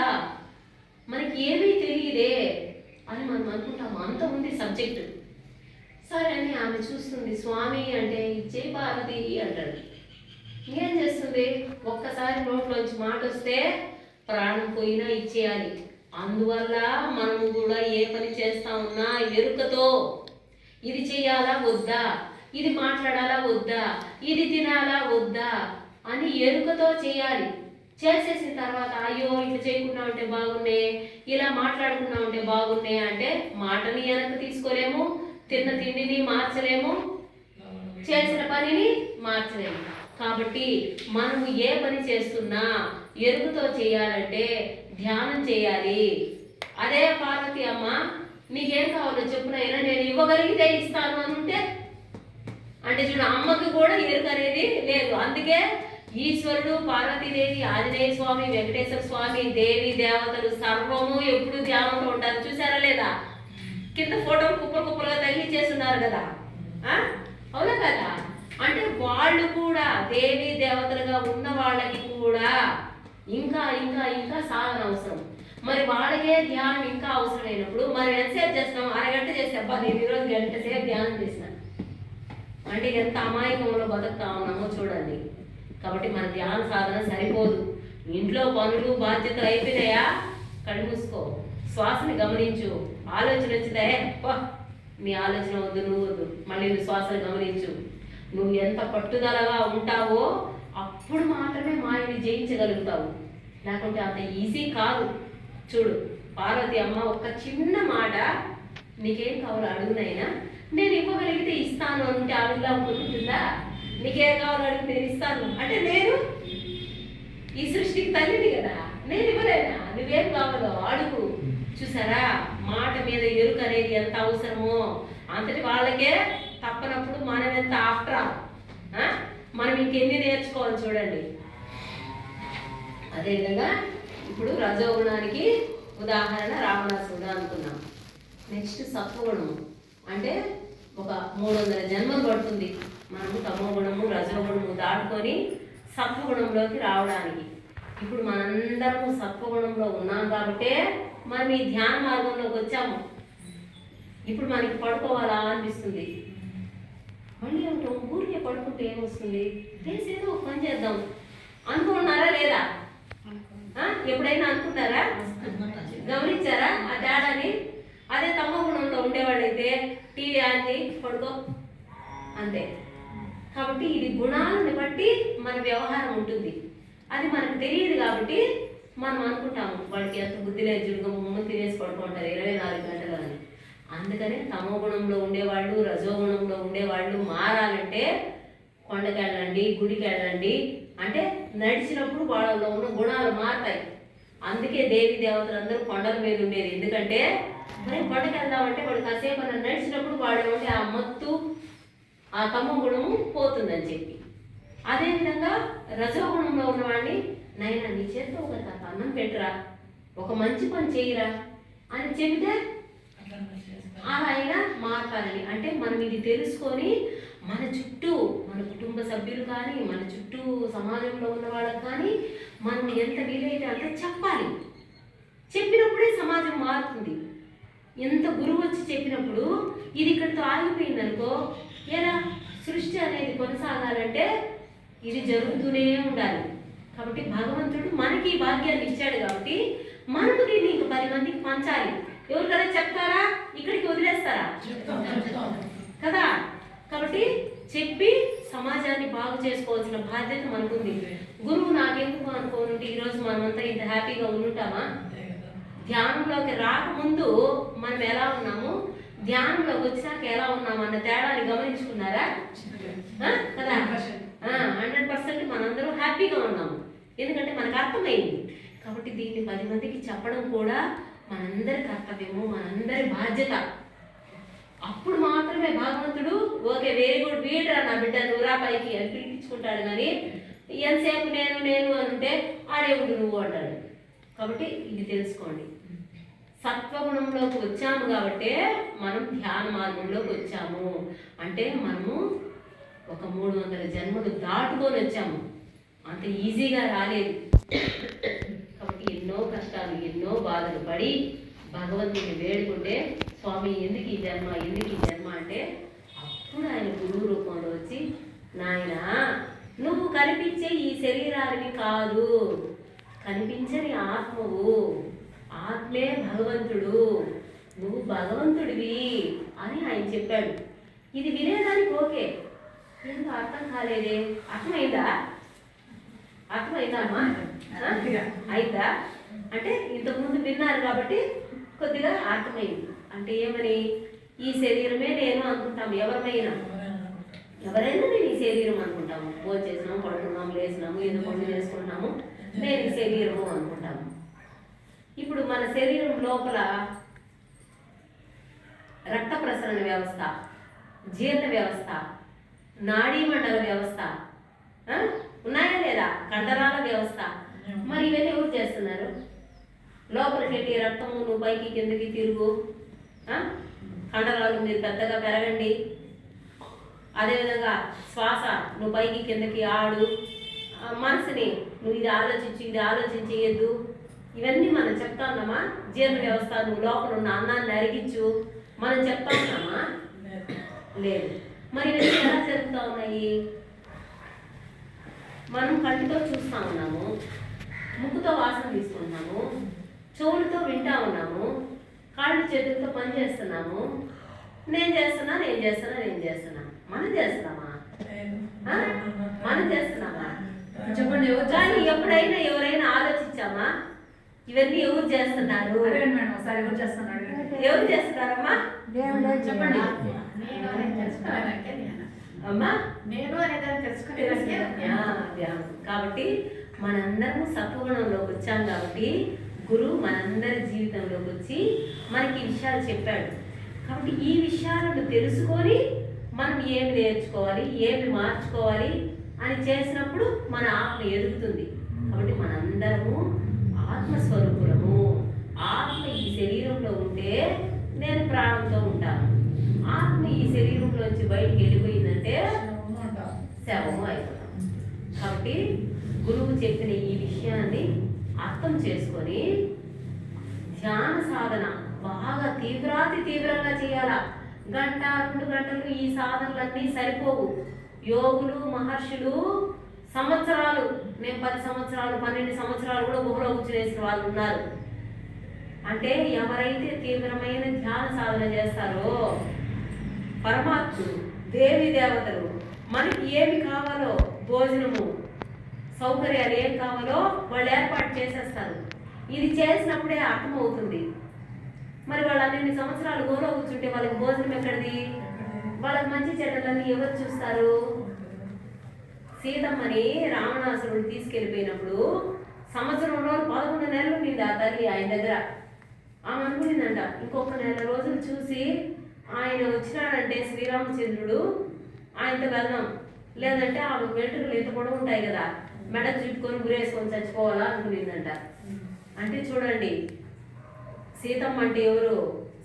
మనకి ఏమీ తెలియదే అని మనం అనుకుంటాము, అంత ఉంది సబ్జెక్టు. సరే అని ఆమె చూస్తుంది, స్వామి అంటే ఇచ్చే పార్వతి అంటాడు. ఏం చేస్తుంది, ఒక్కసారి నోట్లోంచి మాట వస్తే ప్రాణం పోయినా ఇచ్చేయాలి. అందువల్ల మనము కూడా ఏ పని చేస్తా ఉన్నా ఎరుకతో, ఇది చెయ్యాలా వద్దా, ఇది మాట్లాడాలా వద్దా, ఇది తినాలా వద్దా అని ఎరుకతో చేయాలి. చేసేసిన తర్వాత అయ్యో ఇట్లా చేయకుండా ఉంటే బాగున్నే, ఇలా మాట్లాడుకున్నా ఉంటే బాగున్నే అంటే మాటని వెనక్కి తీసుకోలేము, తిన్న తిండిని మార్చలేము, చేసిన పనిని మార్చలేము. కాబట్టి మనము ఏ పని చేస్తున్నా ఎరుకతో చేయాలంటే ధ్యానం చేయాలి. అదే పార్వతి అమ్మ నీకేం కావాలో చెప్పునైనా నేను ఇవ్వగలిగితే ఇస్తాను అని ఉంటే, అంటే చూడు అమ్మకి కూడా ఎరుక అనేది లేదు. అందుకే ఈశ్వరుడు, పార్వతీదేవి, ఆంజనేయ స్వామి, వెంకటేశ్వర స్వామి, దేవి దేవతలు సర్వము ఎప్పుడు ధ్యానంలో ఉంటారు. చూసారా లేదా, కింద ఫోటోలు కుప్పలు కుప్పలుగా తగిలించేస్తున్నారు కదా, అవునా కదా. అంటే వాళ్ళు కూడా దేవి దేవతలుగా ఉన్న వాళ్ళకి కూడా ఇంకా ఇంకా ఇంకా సాధన అవసరం. మరి వాళ్ళకే ధ్యానం ఇంకా అవసరమైనప్పుడు మరి ఎంతసేపు చేస్తున్నాం, అరగంట చేస్తే అబ్బా నేను ఈరోజు గంట సేపు ధ్యానం చేసిన అంటే ఎంత అమాయకంలో బతుకుతా ఉన్నామో చూడండి. కాబట్టి మన ధ్యాన సాధన సరిపోదు. ఇంట్లో పనులు బాధ్యతలు అయిపోయినాయా, కళ్ళు మూసుకో, శ్వాసని గమనించు. ఆలోచన వచ్చిందే నీ ఆలోచన వద్దు, నువ్వు వద్దు, మళ్ళీ నువ్వు శ్వాసను గమనించు. నువ్వు ఎంత పట్టుదలగా ఉంటావో అప్పుడు మాత్రమే మాయని జయించగలుగుతావు, లేకుంటే అంత ఈజీ కాదు. చూడు పార్వతి అమ్మ ఒక్క చిన్న మాట, నీకేం కావాలో అడుగునైనా నేను ఇవ్వగలిగితే ఇస్తాను అంటే ఆవిడలా ఉంటుందా, నీకేం కావాలో అడుగు నేను ఇస్తాను అంటే నేను ఈ సృష్టికి తల్లిని కదా, నేను ఇవ్వలేనా, నువ్వేం కావాలో అడుగు. చూసారా మాట మీద ఎరుక అనేది ఎంత అవసరమో, అంతటి వాళ్ళకే తప్పనప్పుడు మనం ఎంత ఆఫ్టర్ మనం ఇంకెన్ని నేర్చుకోవాలి చూడండి. అదేవిధంగా ఇప్పుడు రజోగుణానికి ఉదాహరణ రావణాసురుడు అనుకున్నాం. నెక్స్ట్ సత్వగుణము అంటే ఒక 300 జన్మలు పడుతుంది మనము తమోగుణము రజోగుణము దాటుకొని సత్వగుణంలోకి రావడానికి. ఇప్పుడు మనందరము సత్వగుణంలో ఉన్నాం కాబట్టే మనం ఈ ధ్యాన మార్గంలోకి వచ్చాము. ఇప్పుడు మనకి పడుకోవాలా అనిపిస్తుంది. మళ్ళీ ఏమిటో ఊరికే పడుకుంటే ఏమొస్తుంది, ప్లీజ్ ఏదో ఒక పని చేద్దాం అనుకుంటున్నారా లేదా? ఎప్పుడైనా అనుకుంటారా? గమనించారా ఆ తేడాని? అదే తమ గుణంలో ఉండేవాడైతే టీవీ ఆన్ చేయి పడుకో అంతే. కాబట్టి ఇది గుణాలను బట్టి మన వ్యవహారం ఉంటుంది. అది మనకు తెలియదు కాబట్టి మనం అనుకుంటాము వాడికి ఎంత బుద్ధి లేదు, జుడుగు తినేసి పడుకుంటారు 24 గంటలు అని. అందుకనే తమో గుణంలో ఉండేవాళ్ళు, రజోగుణంలో ఉండేవాళ్ళు మారాలంటే కొండకెళ్ళండి, గుడికి వెళ్ళండి. అంటే నడిచినప్పుడు వాళ్ళలో ఉన్న గుణాలు మారుతాయి. అందుకే దేవి దేవతలందరూ కొండల మీద ఉండేది. ఎందుకంటే మనం కొండకి వెళ్దామంటే వాడు కాసేపు నడిచినప్పుడు వాడు ఉంటే ఆ మత్తు, ఆ తమో గుణము పోతుందని చెప్పి. అదేవిధంగా రజోగుణంలో ఉన్నవాడిని, నైనా నీ చేతితో ఒక అన్నం పెట్టురా, ఒక మంచి పని చేయరా అని చెబితే అలా అయినా మారుతారని. అంటే మనం ఇది తెలుసుకొని మన చుట్టూ మన కుటుంబ సభ్యులు కానీ, మన చుట్టూ సమాజంలో ఉన్న వాళ్ళకి కానీ మనం ఎంత వీలైతే అంత చెప్పాలి. చెప్పినప్పుడే సమాజం మారుతుంది. ఎంత గురువు వచ్చి చెప్పినప్పుడు ఇది ఇక్కడితో ఆగిపోయిందనుకో, ఎలా సృష్టి అనేది కొనసాగాలంటే ఇది జరుగుతూనే ఉండాలి. కాబట్టి భగవంతుడు మనకి ఈ భాగ్యాన్ని ఇచ్చాడు కాబట్టి మనము దీన్ని ఇంక 10 మందికి పంచాలి. ఎవరికైనా చెప్తారా? ఇక్కడికి వదిలేస్తారా కదా? కాబట్టి చెప్పి సమాజాన్ని బాగు చేసుకోవాల్సిన బాధ్యత మనకుంది. గురువు నాకెందుకు అనుకోనుంటే ఈరోజు మనమంతా ఇంత హ్యాపీగా ఉండుంటామా? ధ్యానంలోకి రాకముందు మనం ఎలా ఉన్నాము, ధ్యానంలోకి వచ్చినాక ఎలా ఉన్నాము అన్న తేడాన్ని గమనించుకున్నారా కదా? 100% మనందరం హ్యాపీగా ఉన్నాము. ఎందుకంటే మనకు అర్థమైంది. కాబట్టి దీన్ని 10 మందికి చెప్పడం కూడా మనందరి కర్తవ్యము, మనందరి బాధ్యత. అప్పుడు మాత్రమే భగవంతుడు ఓకే వెరీ గుడ్ వీడరా నా బిడ్డ నువ్వురా పైకి అని పిలిపించుకుంటాడు. కానీ ఎంతసేపు నేను నేను అంటే ఆడే ఉండు నువ్వు అంటాడు. కాబట్టి ఇది తెలుసుకోండి. సత్వగుణంలోకి వచ్చాము కాబట్టే మనం ధ్యాన మార్గంలోకి వచ్చాము. అంటే మనము ఒక 300 జన్మలు దాటుకొని వచ్చాము. అంత ఈజీగా రాలేదు. కాబట్టి ఎన్నో కష్టాలు, ఎన్నో బాధలు పడి భగవంతుని వేడుకుంటే, స్వామి ఎందుకు ఈ జన్మ, ఎందుకు ఈ జన్మ అంటే అప్పుడు ఆయన గురువు రూపంలో వచ్చి, నాయన నువ్వు కనిపించే ఈ శరీరానికి కాదు, కనిపించని ఆత్మవు, ఆత్మే భగవంతుడు, నువ్వు భగవంతుడివి అని ఆయన చెప్పాడు. ఇది వినేదానికి ఓకే, ఎందుకు అర్థం కాలేదే? అర్థమైందా? అర్థమైందా అమ్మా? అయిందా? అంటే ఇంతకుముందు విన్నారు కాబట్టి కొద్దిగా అర్థమైంది. అంటే ఏమని, ఈ శరీరమే నేను అనుకుంటాము. ఎవరైనా నేను ఈ శరీరం అనుకుంటాము. భోజనం చేసినాము, పడుకున్నాము, లేచినాము, ఏదో పనులు చేసుకుంటున్నాము, నేను ఈ శరీరము అనుకుంటాము. ఇప్పుడు మన శరీరం లోపల రక్త ప్రసరణ వ్యవస్థ, జీర్ణ వ్యవస్థ, నాడీ మండల వ్యవస్థ ఉన్నాయా లేదా? కండరాల వ్యవస్థ. మరి ఇవన్నీ ఎవరు చేస్తున్నారు? లోపలికి వెళ్ళి రక్తము నువ్వు పైకి కిందకి తిరుగు, కండరాలు మీరు పెద్దగా పెరగండి, అదేవిధంగా శ్వాస నువ్వు పైకి కిందకి ఆడు, మనసుని నువ్వు ఇది ఆలోచించేయద్దు. ఇవన్నీ మనం చెప్తా ఉన్నామా? జీర్ణ వ్యవస్థ నువ్వు లోపల ఉన్న అన్నాన్ని అరిగించు మనం చెప్తా ఉన్నామా? లేదు. మరి ఇవన్నీ ఎలా జరుగుతూ ఉన్నాయి? మనం కంటితో చూస్తూ ఉన్నాము, ముక్కుతో వాసన తీసుకుంటున్నాము, చెవులతో వింటా ఉన్నాము, కాళ్ళు చేతులతో పని చేస్తున్నాము. నేను చేస్తున్నా మనం చేస్తున్నామా? చెప్పండి. కానీ ఎప్పుడైనా ఎవరైనా ఆలోచించామా ఇవన్నీ ఎవరు చేస్తున్నారు? ఎవరు చేస్తున్నారమ్మా? చెప్పండి అమ్మా. నేను కాబట్టి మనందరము సత్వగుణంలోకి వచ్చాం కాబట్టి గురువు మనందరి జీవితంలోకి వచ్చి మనకి ఈ విషయాలు చెప్పాడు. కాబట్టి ఈ విషయాలను తెలుసుకొని మనం ఏమి నేర్చుకోవాలి, ఏమి మార్చుకోవాలి అని చేసినప్పుడు మన ఆత్మ ఎదుగుతుంది. కాబట్టి మనందరము ఆత్మస్వరూపులము. ఆత్మ ఈ శరీరంలో ఉంటే నేను ప్రాణంతో ఉంటాను. ఆత్మ ఈ శరీరంలోంచి బయటికి వెళ్ళిపోయిందంటే శవము అయిపోతాం. కాబట్టి గురువు చెప్పిన ఈ విషయాన్ని అర్థం చేసుకొని ధ్యాన సాధన బాగా తీవ్రంగా చేయాల. 1-2 గంటలు ఈ సాధనలన్నీ సరిపోవు. యోగులు మహర్షులు సంవత్సరాలు, మేము 10 సంవత్సరాలు 12 సంవత్సరాలు కూడా గుహలో కూర్చునేసిన వాళ్ళు ఉన్నారు. అంటే ఎవరైతే తీవ్రమైన ధ్యాన సాధన చేస్తారో పరమాత్ముడు, దేవి దేవతలు మనకి ఏమి కావాలో, భోజనము సౌకర్యాలు ఏం కావాలో వాళ్ళు ఏర్పాటు చేసేస్తారు. ఇది చేసినప్పుడే అర్థమవుతుంది. మరి వాళ్ళు అన్ని సంవత్సరాలు గోలో కూర్చుంటే వాళ్ళకి భోజనం ఎక్కడిది? వాళ్ళకి మంచి చెడ్డలన్నీ ఎవరు చూస్తారు? సీతమ్మని రావణాసురుడు తీసుకెళ్ళిపోయినప్పుడు సంవత్సరం రోజులు 11 నెలలు నింది ఆ తల్లి ఆయన దగ్గర. ఆమె అనుకునిందంట, ఇంకొక 1 నెల రోజులు చూసి ఆయన వచ్చినాడంటే శ్రీరామచంద్రుడు ఆయనతో వెళ్దాం, లేదంటే ఆమె వెంట్రుకలు ఎంత కూడా ఉంటాయి కదా, మెడకు చుట్టుకొని గురేసుకొని చచ్చిపోవాలా అనుకునిందంట. అంటే చూడండి, సీతమ్మ అంటే ఎవరు?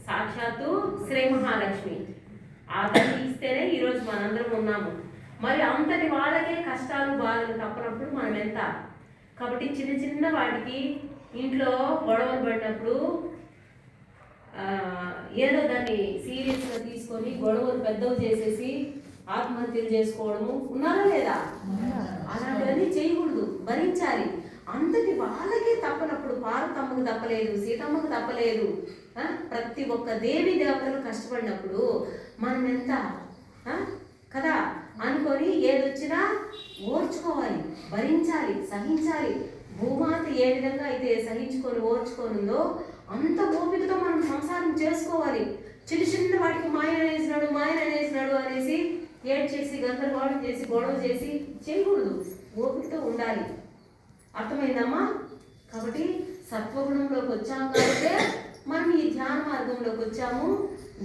సాక్షాత్తు శ్రీ మహాలక్ష్మి. ఆ తల్లి ఇస్తేనే ఈరోజు మనందరం ఉన్నాము. మరి అంతటి వాళ్ళకే కష్టాలు బాధలు తప్పనప్పుడు మనం ఎంత? కాబట్టి చిన్న వాటికి ఇంట్లో గొడవలు పడినప్పుడు ఏదో దాన్ని సీరియస్గా తీసుకొని గొడవలు పెద్దవి చేసేసి ఆత్మహత్యలు చేసుకోవడము ఉన్నారా లేదా? అలాంటివన్నీ చేయకూడదు, భరించాలి. అంతటి వాళ్ళకే తప్పనప్పుడు పార్వతమ్మకు తప్పలేదు, సీతమ్మకు తప్పలేదు. ప్రతి ఒక్క దేవి దేవతలు కష్టపడినప్పుడు మనం ఎంత కదా అనుకొని ఏదొచ్చినా ఓర్చుకోవాలి, భరించాలి, సహించాలి. భూమాత ఏ విధంగా అయితే సహించుకొని ఓర్చుకోనుందో అంత ఓపికతో మనం సంసారం చేసుకోవాలి. చిన్న వాటికి మాయన అనేసినాడు అనేసి ఏడ్ చేసి గందరగోళం చేసి గొడవ చేసి చేయకూడదు, ఓపికతో ఉండాలి. అర్థమైందమ్మా? కాబట్టి సత్వగుణంలోకి వచ్చాము కాబట్టి మనం ఈ ధ్యాన మార్గంలోకి వచ్చాము.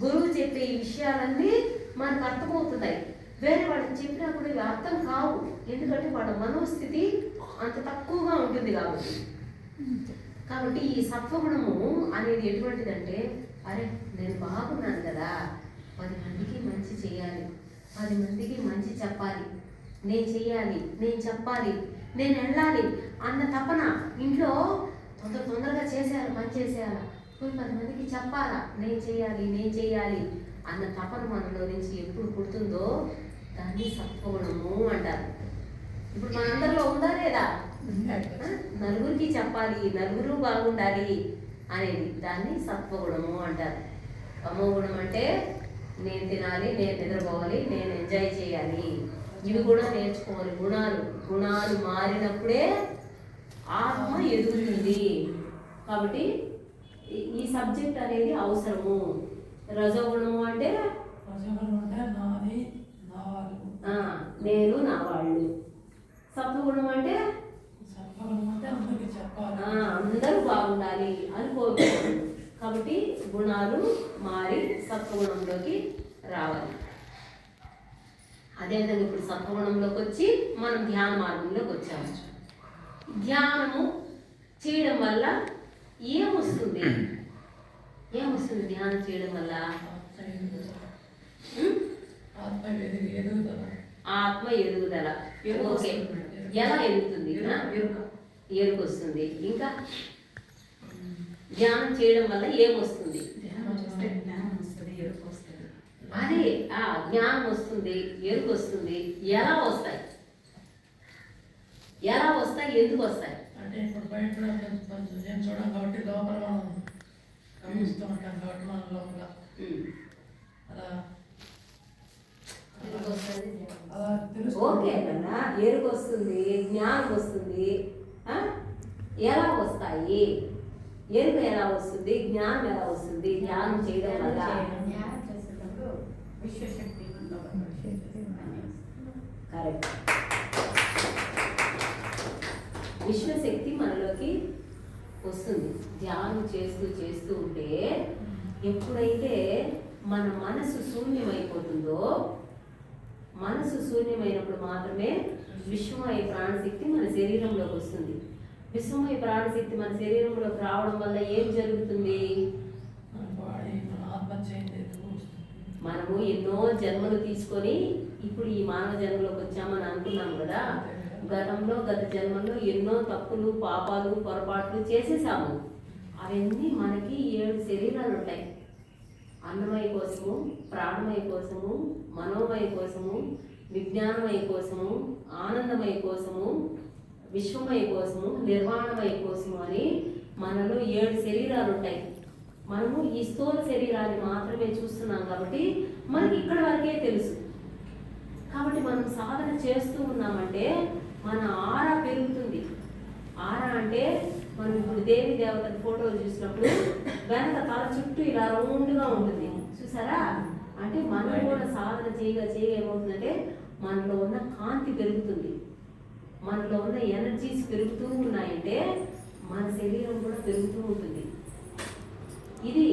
గురువు చెప్పే ఈ విషయాలన్నీ మనకు అర్థమవుతున్నాయి. వేరే వాళ్ళకి చెప్పినా కూడా ఇవి అర్థం కావు, ఎందుకంటే వాళ్ళ మనోస్థితి అంత తక్కువగా ఉంటుంది కాబట్టి ఈ సత్వగుణము అనేది ఎటువంటిదంటే, అరే నేను బాగున్నాను కదా, 10 మందికి మంచి చేయాలి, 10 మందికి మంచి చెప్పాలి, నేను చెయ్యాలి, నేను చెప్పాలి, నేను వెళ్ళాలి అన్న తపన. ఇంట్లో తొందరగా చేసేయాలి, పని చేసేయాలి, పోయి 10 మందికి చెప్పాలా, నేను చెయ్యాలి అన్న తపన మనలో నుంచి ఎప్పుడు పుడుతుందో దాన్ని సత్వగుణము అంటారు. ఇప్పుడు మనందరిలో ఉందా లేదా? నలుగురికి చెప్పాలి, నలుగురు బాగుండాలి అనేది దాన్ని సత్వగుణము అంటారు. తమోగుణం అంటే నేను తినాలి, నేను నిద్రపోవాలి, నేను ఎంజాయ్ చేయాలి, ఇవి కూడా నేర్చుకోవాలి. గుణాలు మారినప్పుడే ఆత్మ ఎదుగుతుంది. కాబట్టి ఈ సబ్జెక్ట్ అనేది అవసరము. రజోగుణము అంటే నేను నా వాళ్ళు. సత్వగుణం అంటే అందరూ బాగుండాలి అని కోరుకోవాలి. కాబట్టి గుణాలు మారి సత్వగుణంలోకి రావాలి. అదేవిధంగా ఇప్పుడు సత్వగుణంలోకి వచ్చి మనం ధ్యాన మార్గంలోకి వచ్చాము. ధ్యానము చేయడం వల్ల ఏమొస్తుంది ధ్యానం చేయడం వల్ల? ఆత్మ ఎదుగుదల. ఓకే, ఎలా ఎదుగుతుంది? ఎరుక వస్తుంది. ఇంకా ధ్యానం చేయడం వల్ల ఏమొస్తుంది? అదే జ్ఞానం వస్తుంది, ఎరుక వస్తుంది. ఎలా వస్తాయి? ఎందుకు వస్తాయి? అంటే ఇప్పుడు బయట నేను చూడం కాబట్టి లోపల మనం గమనిస్తూ ఉంటాం కాబట్టి మన లోపల అలా ఓకే కదా, ఎరుక వస్తుంది, జ్ఞానం వస్తుంది. ఎలా వస్తాయి? ఎరుక ఎలా వస్తుంది, జ్ఞానం ఎలా వస్తుంది? ధ్యానం చేయడం వల్ల కరెక్ట్. విశ్వశక్తి మనలోకి వస్తుంది ధ్యానం చేస్తూ ఉంటే. ఎప్పుడైతే మన మనసు శూన్యమైపోతుందో, మనసు శూన్యమైనప్పుడు మాత్రమే విశ్వమయ ప్రాణశక్తి మన శరీరంలోకి వస్తుంది. విశ్వమయ ప్రాణశక్తి మన శరీరంలోకి రావడం వల్ల ఏం జరుగుతుంది? మనము ఎన్నో జన్మలు తీసుకొని ఇప్పుడు ఈ మానవ జన్మలోకి వచ్చామని అనుకున్నాం కదా. గతంలో గత జన్మల్లో ఎన్నో తప్పులు పాపాలు పొరపాట్లు చేసేసాము. అవన్నీ మనకి 7 శరీరాలు ఉంటాయి. అన్నమయ కోసము, ప్రాణమయ కోసము, మనోమయ కోసము, విజ్ఞానమయ కోసము, ఆనందమయ కోసము, విశ్వమయ కోసము, నిర్వాణమయ కోసము అని మనలో 7 శరీరాలు ఉంటాయి. మనము ఈ స్థూల శరీరాన్ని మాత్రమే చూస్తున్నాం కాబట్టి మనకి ఇక్కడ వరకే తెలుసు. కాబట్టి మనం సాధన చేస్తూ ఉన్నామంటే మన ఆరా పెరుగుతుంది. ఆరా అంటే మనం ఇప్పుడు దేవి దేవతల ఫోటోలు చూసినప్పుడు వెనక తల చుట్టూ ఇలా రౌండ్గా ఉంటుంది చూసారా. అంటే మనం కూడా సాధన చేయగా ఏమవుతుందంటే మనలో ఉన్న కాంతి పెరుగుతుంది, మనలో ఉన్న ఎనర్జీస్ పెరుగుతూ ఉన్నాయంటే మన శరీరం కూడా పెరుగుతూ ఉంటుంది. ఇది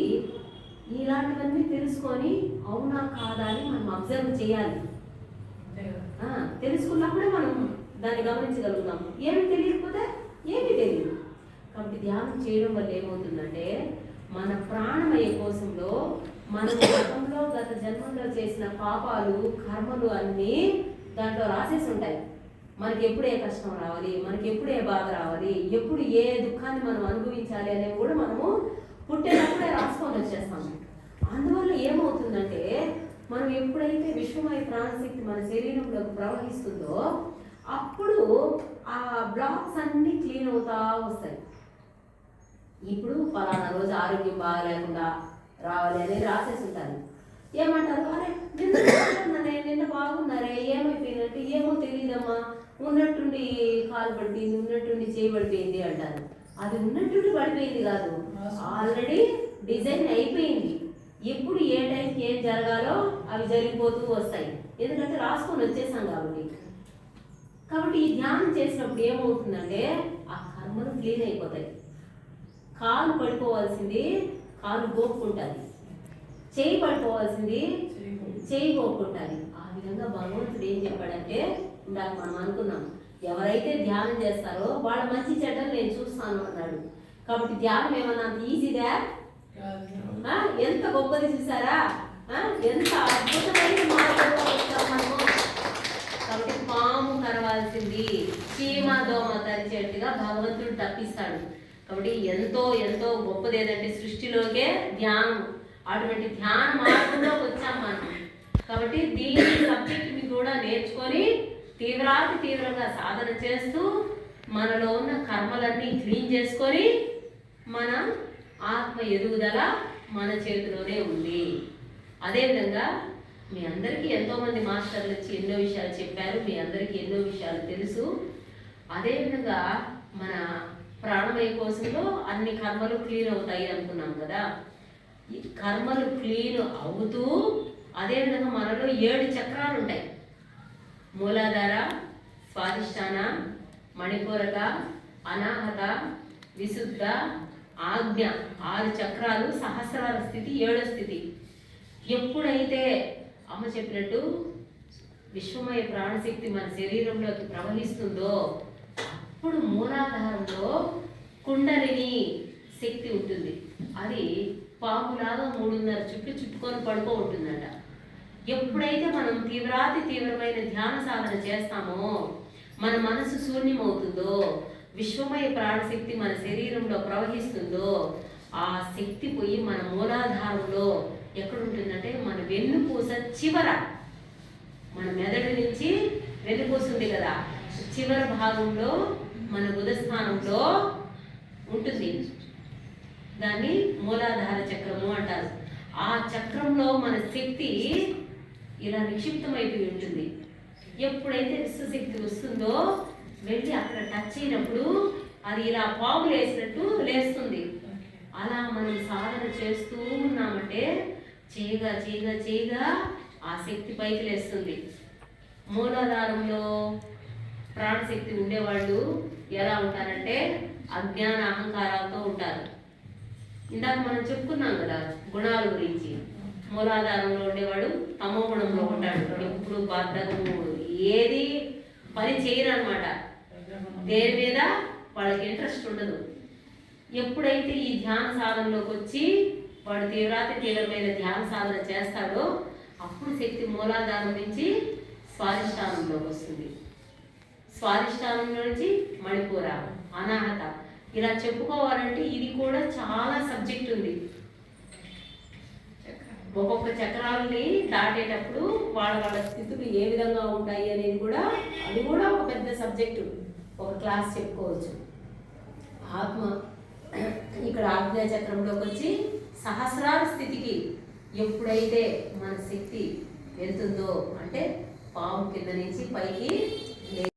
ఇలాంటివన్నీ తెలుసుకొని అవునా కాదా అని మనం అబ్జర్వ్ చేయాలి. తెలుసుకున్నప్పుడే మనం దాన్ని గమనించగలుగుతాం. ఏమి తెలియకపోతే ఏమీ తెలియదు. కాబట్టి ధ్యానం చేయడం వల్ల ఏమవుతుందంటే మన ప్రాణమయ కోసంలో మనం గతంలో గత జన్మంలో చేసిన పాపాలు కర్మలు అన్నీ దాంట్లో రాసేసి ఉంటాయి. మనకి ఎప్పుడు ఏ కష్టం రావాలి, మనకి ఎప్పుడు ఏ బాధ రావాలి, ఎప్పుడు ఏ దుఃఖాన్ని మనం అనుభవించాలి అనేవి కూడా మనము పుట్టేటప్పుడే రాసుకొని వచ్చేస్తాము. అందువల్ల ఏమవుతుందంటే మనం ఎప్పుడైతే విశ్వమయ ప్రాణశక్తి మన శరీరంలోకి ప్రవహిస్తుందో అప్పుడు ఆ బ్లాక్స్ అన్నీ క్లీన్ అవుతా వస్తాయి. ఇప్పుడు పలానా రోజు ఆరోగ్యం బాగాలేకుండా రావాలి అనేది రాసేసి ఉంటారు. ఏమంటారు, అరే నిన్న బాగున్నారే ఏమైపోయినట్టు, ఏమో తెలియదమ్మా, ఉన్నట్టుండి కాలు పడిపోయింది, ఉన్నట్టుండి చేయి పడిపోయింది అంటారు. అది ఉన్నట్టుండి పడిపోయింది కాదు, ఆల్రెడీ డిజైన్ అయిపోయింది. ఎప్పుడు ఏ టైంకి ఏం జరగాలో అవి జరిగిపోతూ వస్తాయి. ఎందుకంటే రాసుకొని వచ్చేసాం కాబట్టి ఈ ధ్యానం చేసినప్పుడు ఏమవుతుందంటే ఆ కర్మలు క్లీన్ అయిపోతాయి. కాలు పడిపోవాల్సింది కాలు గోపుకుంటుంది, చేయి పడిపోవాల్సింది చేయి గోపుకుంటుంది. ఆ విధంగా భగవంతుడు ఏం చెప్పాడంటే ఇందాక మనం అనుకున్నాం, ఎవరైతే ధ్యానం చేస్తారో వాళ్ళ మంచి చెడ్డలు నేను చూస్తాను అన్నాడు. కాబట్టి ధ్యానం ఏమన్నా అంత ఈజీదా? ఎంత గొప్పది చూసారా, ఎంత అద్భుతమైన మార్గంలో వచ్చాం మనము. కాబట్టి పాము కరవాల్సింది చీమ దోమ తరిచేట్టుగా భగవంతుడు తప్పిస్తాడు. కాబట్టి ఎంతో ఎంతో గొప్పది ఏదంటే సృష్టిలోకే ధ్యానం. అటువంటి ధ్యాన మార్గంలోకి వచ్చాం మనం. కాబట్టి దీని సబ్జెక్ట్ని కూడా నేర్చుకొని తీవ్రంగా సాధన చేస్తూ మనలో ఉన్న కర్మలన్నీ క్లీన్ చేసుకొని మన ఆత్మ ఎదుగుదల మన చేతిలోనే ఉంది. అదేవిధంగా మీ అందరికీ ఎంతోమంది మాస్టర్లు వచ్చి ఎన్నో విషయాలు చెప్పారు, మీ అందరికీ ఎన్నో విషయాలు తెలుసు. అదేవిధంగా మన ప్రాణమయ కోసంలో అన్ని కర్మలు క్లీన్ అవుతాయి అనుకున్నాం కదా. ఈ కర్మలు క్లీన్ అవుతూ అదేవిధంగా మనలో 7 చక్రాలు ఉంటాయి. మూలాధార, స్వాధిష్టాన, మణిపూరక, అనాహత, విశుద్ధ, ఆజ్ఞ 6 చక్రాలు, సహస్రార స్థితి 7వ స్థితి. ఎప్పుడైతే అమ్మ చెప్పినట్టు విశ్వమయ ప్రాణశక్తి మన శరీరంలోకి ప్రవహిస్తుందో అప్పుడు మూలాధారంలో కుండలిని శక్తి ఉంటుంది. అది పాములాగా 3.5 చుట్లు చుట్టుకొని పడుకో ఉంటుందంట. ఎప్పుడైతే మనం తీవ్రమైన ధ్యాన సాధన చేస్తామో మన మనసు శూన్యమవుతుందో, విశ్వమయ ప్రాణశక్తి మన శరీరంలో ప్రవహిస్తుందో ఆ శక్తి పోయి మన మూలాధారంలో ఎక్కడుంటుందంటే మన వెన్నుపూస చివర, మన మెదడు నుంచి వెన్నుపూస ఉంది కదా, చివరి భాగంలో మన బుధస్థానంలో ఉంటుంది. దాన్ని మూలాధార చక్రము అంటారు. ఆ చక్రంలో మన శక్తి ఇలా నిక్షిప్తమైపోయి ఉంటుంది. ఎప్పుడైతే విశ్వశక్తి వస్తుందో వెళ్ళి అక్కడ టచ్ అయినప్పుడు అది ఇలా పాములు వేసినట్టు లేస్తుంది. అలా మనం సాధన చేస్తూ ఉన్నామంటే చేయగా ఆ శక్తి పైకి లేస్తుంది. మూలాధారంలో ప్రాణశక్తి ఉండేవాళ్ళు ఎలా ఉంటారంటే అజ్ఞాన అహంకారాలతో ఉంటారు. ఇందాక మనం చెప్పుకున్నాం కదా గుణాల గురించి. మూలాధారంలో ఉండేవాడు తమో గుణంలో ఉంటాడు. ఎప్పుడు బద్ధకము, ఏది పని చేయరు అనమాట. దేని మీద వాళ్ళకి ఇంట్రెస్ట్ ఉండదు. ఎప్పుడైతే ఈ ధ్యాన సాధనలోకి వచ్చి వాడు తీవ్రమైన ధ్యాన సాధన చేస్తాడో అప్పుడు శక్తి మూలాధారం నుంచి స్వాధిష్టానంలోకి వస్తుంది. స్వాధిష్టానం నుంచి మణిపూర, అనాహత, ఇలా చెప్పుకోవాలంటే ఇది కూడా చాలా సబ్జెక్ట్ ఉంది. ఒక్కొక్క చక్రాలని దాటేటప్పుడు వాళ్ళ వాళ్ళ స్థితులు ఏ విధంగా ఉంటాయి అనేది కూడా, అది కూడా ఒక పెద్ద సబ్జెక్టు, ఒక క్లాస్ చెప్పుకోవచ్చు. ఆత్మ ఇక్కడ ఆజ్ఞా చక్రంలోకి వచ్చి సహస్రార స్థితికి ఎప్పుడైతే మన శక్తి వెళ్తుందో, అంటే పాము కింద నుంచి పైకి